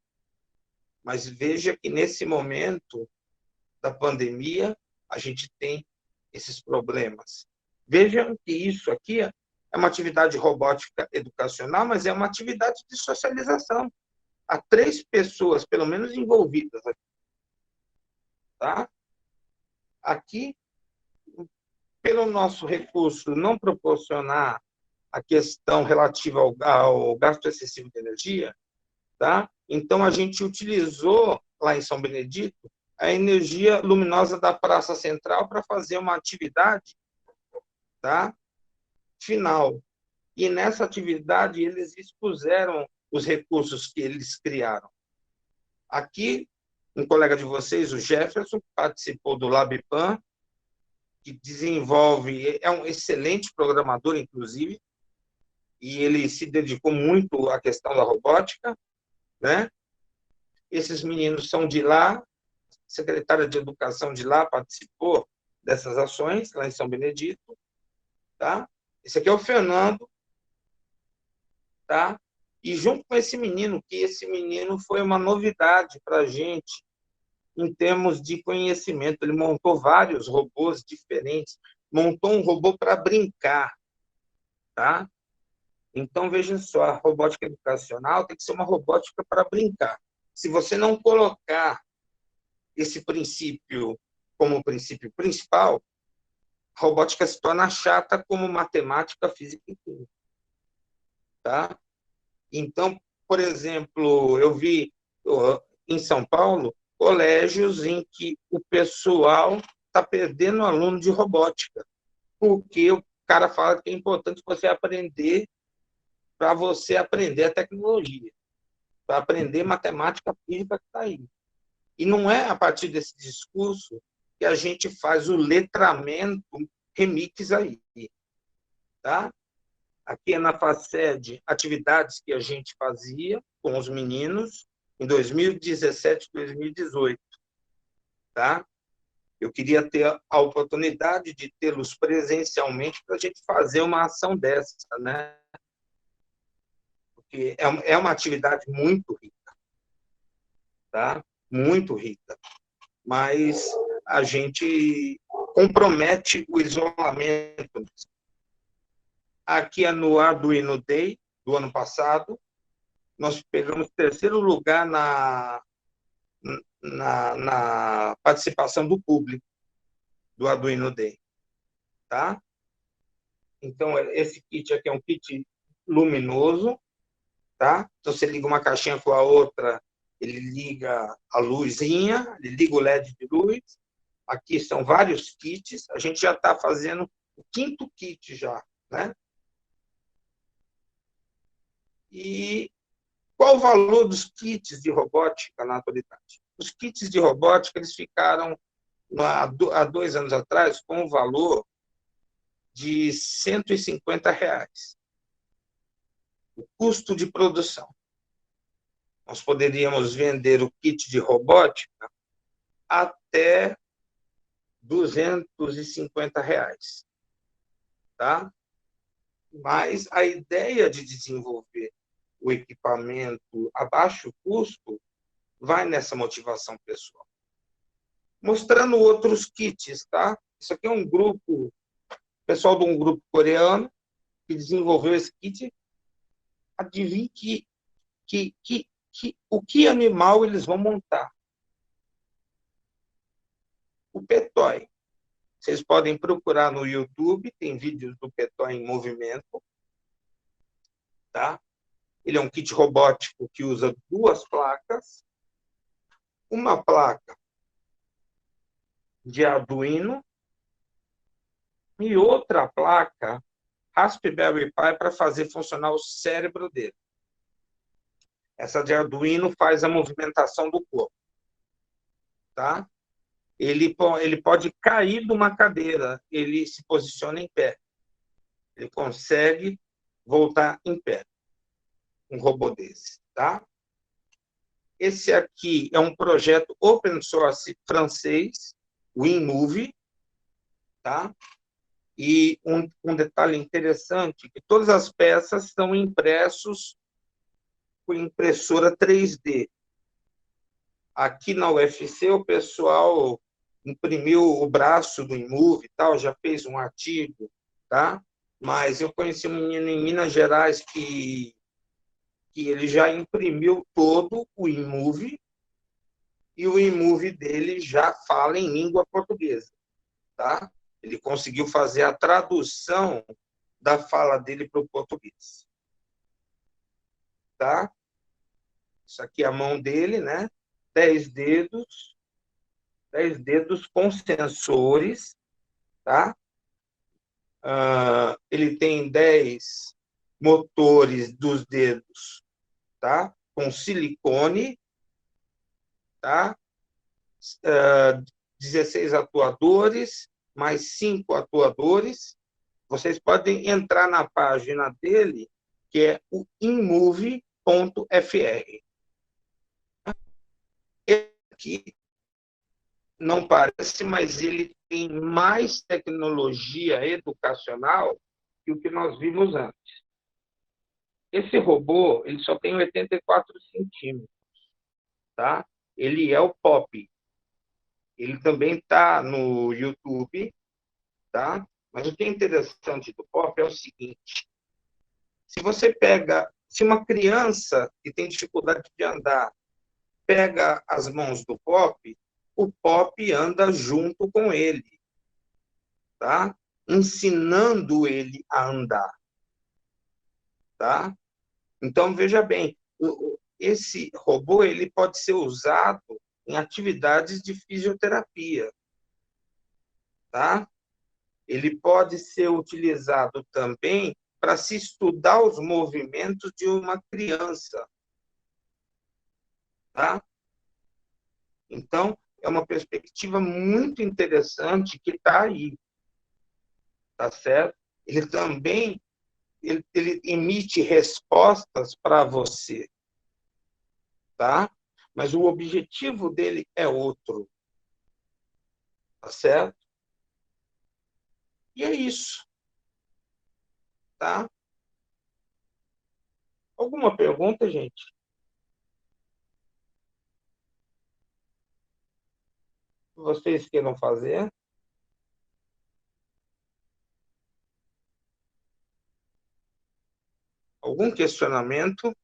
Mas veja que, nesse momento da pandemia, a gente tem esses problemas. Vejam que isso aqui é uma atividade robótica educacional, mas é uma atividade de socialização. Há 3 pessoas, pelo menos, envolvidas aqui. Tá? Aqui pelo nosso recurso não proporcionar a questão relativa ao gasto excessivo de energia, tá? Então, a gente utilizou, lá em São Benedito, a energia luminosa da Praça Central para fazer uma atividade, tá? Final. E nessa atividade, eles expuseram os recursos que eles criaram. Aqui, um colega de vocês, o Jefferson, participou do LabPan, que desenvolve, é um excelente programador, inclusive, e ele se dedicou muito à questão da robótica, né? Esses meninos são de lá, a secretária de Educação de lá participou dessas ações, lá em São Benedito, tá? Esse aqui é o Fernando, tá? E junto com esse menino, que esse menino foi uma novidade para a gente, em termos de conhecimento. Ele montou vários robôs diferentes, montou um robô para brincar, tá? Então, veja só, a robótica educacional tem que ser uma robótica para brincar. Se você não colocar esse princípio como princípio principal, a robótica se torna chata como matemática, física e química, tá? Então, por exemplo, eu vi em São Paulo colégios em que o pessoal está perdendo aluno de robótica, porque o cara fala que é importante você aprender para você aprender a tecnologia, para aprender matemática física que está aí. E não é a partir desse discurso que a gente faz o letramento remix aí, tá? Aqui na FACED, atividades que a gente fazia com os meninos em 2017 e 2018, tá? Eu queria ter a oportunidade de tê-los presencialmente para a gente fazer uma ação dessa, né? Porque é uma atividade muito rica, tá? Muito rica. Mas a gente compromete o isolamento. Aqui é no Arduino Day, do ano passado, nós pegamos terceiro lugar na participação do público do Arduino Day, tá? Então, esse kit aqui é um kit luminoso, tá? Então, você liga uma caixinha com a outra, ele liga a luzinha, ele liga o LED de luz. Aqui são vários kits, a gente já está fazendo o quinto kit já, né? E qual o valor dos kits de robótica na atualidade? Os kits de robótica, eles ficaram, há 2 anos atrás, com um valor de R$150. O custo de produção. Nós poderíamos vender o kit de robótica até R$250, tá? Mas a ideia de desenvolver o equipamento a baixo custo vai nessa motivação pessoal. Mostrando outros kits, tá? Isso aqui é um grupo, pessoal de um grupo coreano que desenvolveu esse kit. Adivinhe o que animal eles vão montar? O Petói. Vocês podem procurar no YouTube, tem vídeos do Petói em movimento, tá? Ele é um kit robótico que usa 2 placas, uma placa de Arduino e outra placa Raspberry Pi para fazer funcionar o cérebro dele. Essa de Arduino faz a movimentação do corpo, tá? Ele pode cair de uma cadeira, ele se posiciona em pé. Ele consegue voltar em pé. Um robô desse, tá? Esse aqui é um projeto open source francês, o InMove, tá? E um detalhe interessante, que todas as peças são impressos com impressora 3D. Aqui na UFC, o pessoal imprimiu o braço do InMove e tal, já fez um artigo, tá? Mas eu conheci um menino em Minas Gerais que ele já imprimiu todo o InMove e o InMove dele já fala em língua portuguesa, tá? Ele conseguiu fazer a tradução da fala dele para o português. Tá? Isso aqui é a mão dele, né? 10 dedos com sensores, tá? Ele tem 10 motores dos dedos, tá? Com silicone, tá? 16 atuadores, mais 5 atuadores. Vocês podem entrar na página dele, que é o inmove.fr. Aqui não parece, mas ele tem mais tecnologia educacional que o que nós vimos antes. Esse robô, ele só tem 84 centímetros, tá? Ele é o POP. Ele também está no YouTube, tá? Mas o que é interessante do POP é o seguinte: se uma criança que tem dificuldade de andar pega as mãos do POP, o POP anda junto com ele, tá? Ensinando ele a andar, tá? Então, veja bem, esse robô ele pode ser usado em atividades de fisioterapia, tá? Ele pode ser utilizado também para se estudar os movimentos de uma criança, tá? Então, é uma perspectiva muito interessante que está aí, tá certo? Ele também ele emite respostas para você, tá? Mas o objetivo dele é outro, tá certo? E é isso, tá? Alguma pergunta, gente? Vocês queiram fazer? Algum questionamento?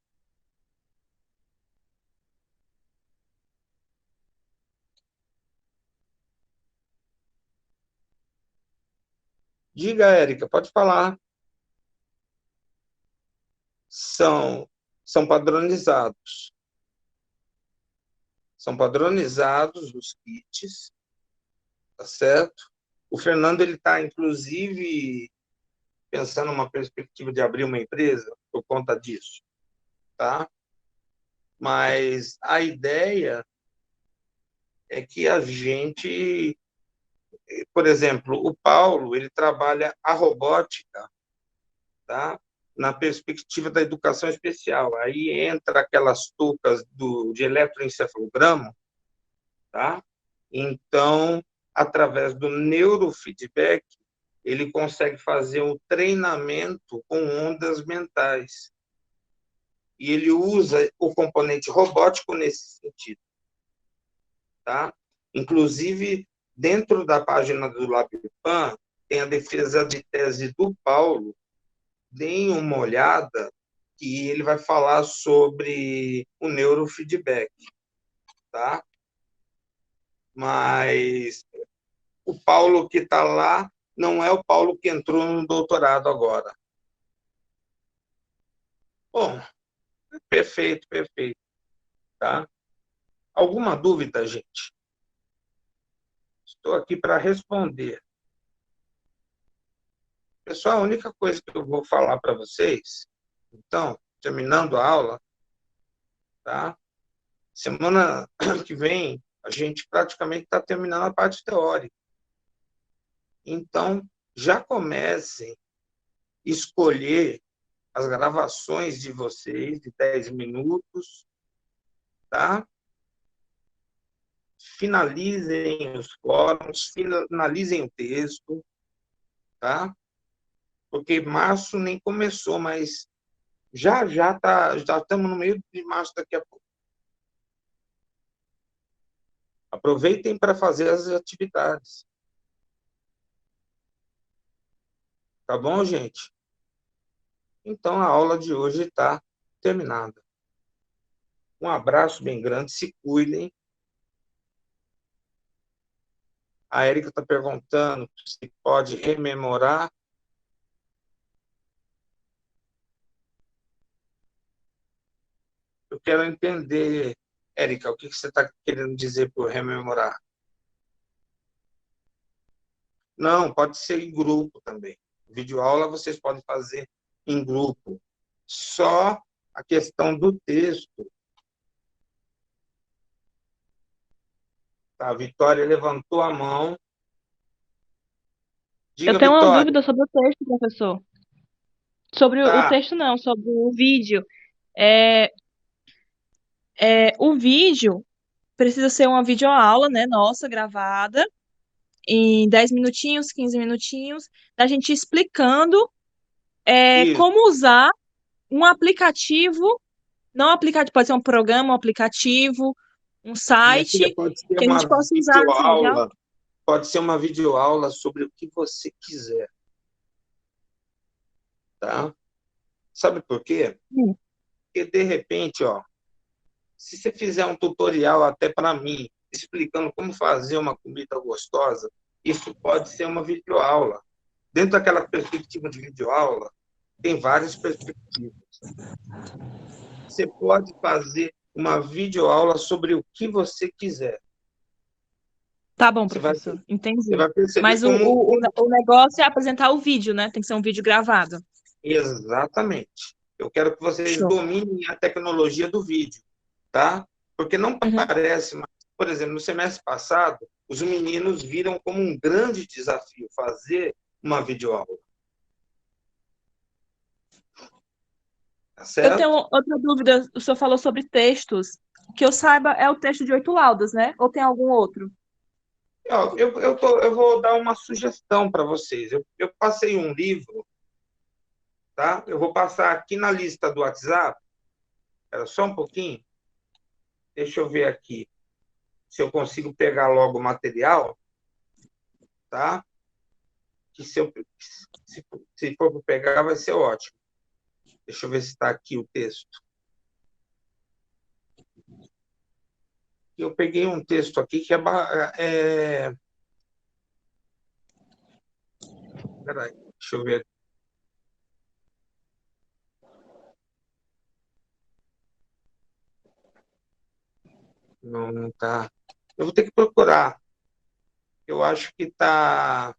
Diga, Érica, pode falar. São padronizados. São padronizados os kits, tá certo? O Fernando ele está, inclusive, pensando numa perspectiva de abrir uma empresa por conta disso, tá? Mas a ideia é que a gente, por exemplo, o Paulo, ele trabalha a robótica, tá? Na perspectiva da educação especial. Aí entra aquelas toucas de eletroencefalograma, tá? Então, através do neurofeedback, ele consegue fazer um treinamento com ondas mentais. E ele usa o componente robótico nesse sentido, tá? Inclusive, dentro da página do LabPan, tem a defesa de tese do Paulo. Deem uma olhada, que ele vai falar sobre o neurofeedback, tá? Mas o Paulo que está lá não é o Paulo que entrou no doutorado agora. Bom, perfeito, perfeito. Tá? Alguma dúvida, gente? Estou aqui para responder. Pessoal, a única coisa que eu vou falar para vocês, então, terminando a aula, tá? Semana que vem, a gente praticamente está terminando a parte teórica. Então, já comecem a escolher as gravações de vocês, de 10 minutos, tá? Finalizem os fóruns, finalizem o texto, tá? Porque março nem começou, mas já estamos no meio de março daqui a pouco. Aproveitem para fazer as atividades. Tá bom, gente? Então, a aula de hoje está terminada. Um abraço bem grande, se cuidem. A Érica está perguntando se pode rememorar. Eu quero entender, Érica, o que você está querendo dizer por rememorar? Não, pode ser em grupo também. Videoaula vocês podem fazer em grupo. Só a questão do texto. Tá, a Vitória levantou a mão. Eu Diga, tenho uma Vitória. dúvida sobre o texto, professor. Sobre o Tá, texto, não, sobre o vídeo. É, o vídeo precisa ser uma videoaula, né, nossa, gravada, em 10 minutinhos, 15 minutinhos, da gente explicando isso. como usar um aplicativo, não aplicativo, pode ser um programa, um aplicativo, um Minha filha, site, pode ser que a gente uma possa usar na sala de aula. videoaula, pode ser uma videoaula sobre o que você quiser, tá? Sabe por quê? Hum. Porque, de repente, ó, se você fizer um tutorial até para mim, explicando como fazer uma comida gostosa, isso pode ser uma videoaula. Dentro daquela perspectiva de videoaula, tem várias perspectivas. Você pode fazer uma videoaula sobre o que você quiser. Tá bom, Você vai, professor, você entendi. vai perceber Mas o, como... o, o negócio é apresentar o vídeo, né? Tem que ser um vídeo gravado. Exatamente. Eu quero que vocês Show. dominem a tecnologia do vídeo, tá? Porque não Uhum. parece, mas, por exemplo, no semestre passado, os meninos viram como um grande desafio fazer uma videoaula. Tá Eu certo? tenho outra dúvida. O senhor falou sobre textos. Que eu saiba, é o texto de 8 laudas, né? Ou tem algum outro? Eu vou dar uma sugestão para vocês. Eu passei um livro, tá? Eu vou passar aqui na lista do WhatsApp. Espera só um pouquinho. Deixa eu ver aqui se eu consigo pegar logo o material, tá? Que se for para pegar, vai ser ótimo. Deixa eu ver se está aqui o texto. Eu peguei um texto aqui que é... Peraí, deixa eu ver. Não está. Eu vou ter que procurar. Eu acho que está...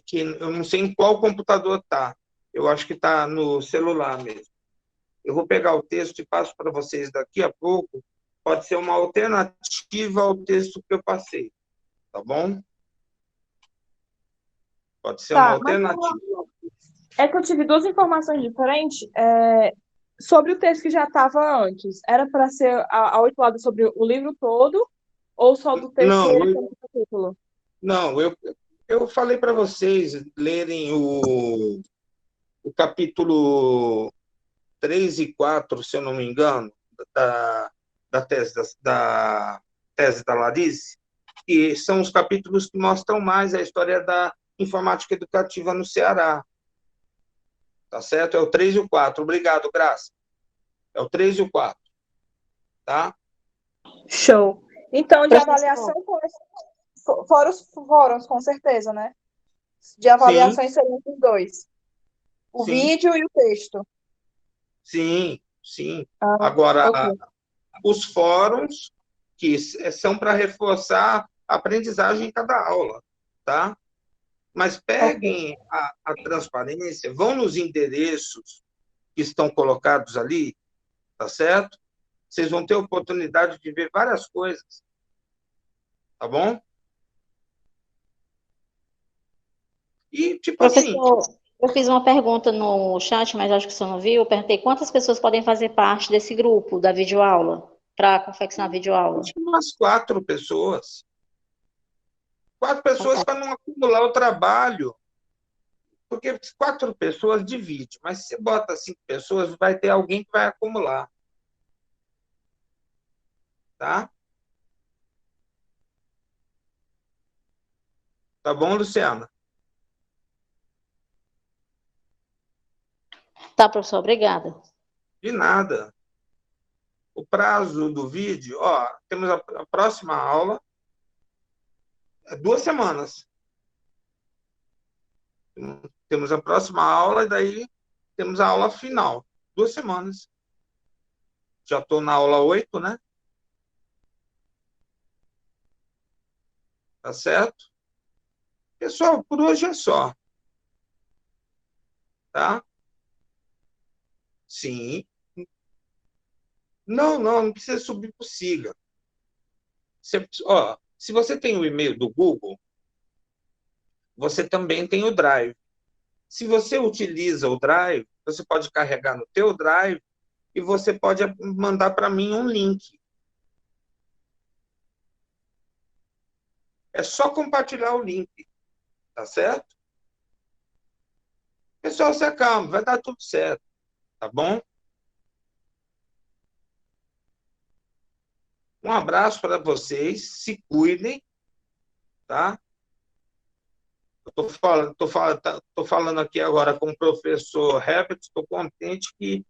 que eu não sei em qual computador está. Eu acho que está no celular mesmo. Eu vou pegar o texto e passo para vocês daqui a pouco. Pode ser uma alternativa ao texto que eu passei, tá bom? Pode ser uma Tá, mas alternativa. é que eu tive duas informações diferentes sobre o texto que já estava antes. Era para ser a 8 laudas sobre o livro todo ou só do texto Não, do capítulo? não, eu falei para vocês lerem o capítulo 3 e 4, se eu não me engano, da tese da Larice, que são os capítulos que mostram mais a história da informática educativa no Ceará. Tá certo? É o 3 e o 4. Obrigado, Graça. É o 3 e o 4. Tá? Show. Então, de Professor, avaliação, fora os fóruns, com certeza, né? De Sim, avaliações seriam os dois. O sim, vídeo e o texto. sim, sim. Ah, Agora, ok. os fóruns, que são para reforçar a aprendizagem em cada aula, tá? Mas Ok. peguem a transparência, vão nos endereços que estão colocados ali, tá certo? Vocês vão ter oportunidade de ver várias coisas, tá bom? E, tipo assim, professor, eu fiz uma pergunta no chat, mas acho que o senhor não viu. Eu perguntei quantas pessoas podem fazer parte desse grupo da videoaula, para confeccionar a videoaula. acho que umas 4 pessoas. 4 pessoas para não acumular o trabalho. Porque 4 pessoas divide, mas se você bota 5 pessoas, vai ter alguém que vai acumular. Tá? Tá bom, Luciana? Tá, professor, obrigada. De nada. O prazo do vídeo, ó, temos a próxima aula, 2 semanas. Temos a próxima aula e daí temos a aula final. 2 semanas. Já estou na aula 8, né? Tá certo? Pessoal, por hoje é só. Tá? Sim. Não precisa subir para o Siga. Se você tem o e-mail do Google, você também tem o Drive. Se você utiliza o Drive, você pode carregar no teu Drive e você pode mandar para mim um link. É só compartilhar o link, tá certo? Pessoal, se acalma, vai dar tudo certo, tá bom? Um abraço para vocês, se cuidem, tá? Tô falando aqui agora com o professor Herbert, estou contente que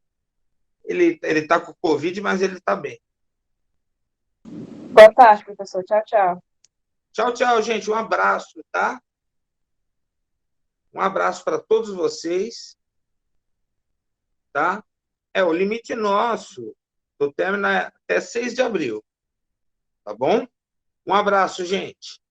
ele está com Covid, mas ele está bem. Boa tarde, professor. Tchau, tchau. Tchau, tchau, gente. Um abraço, tá? Um abraço para todos vocês, tá? O limite nosso do término é até 6 de abril, tá bom? Um abraço, gente.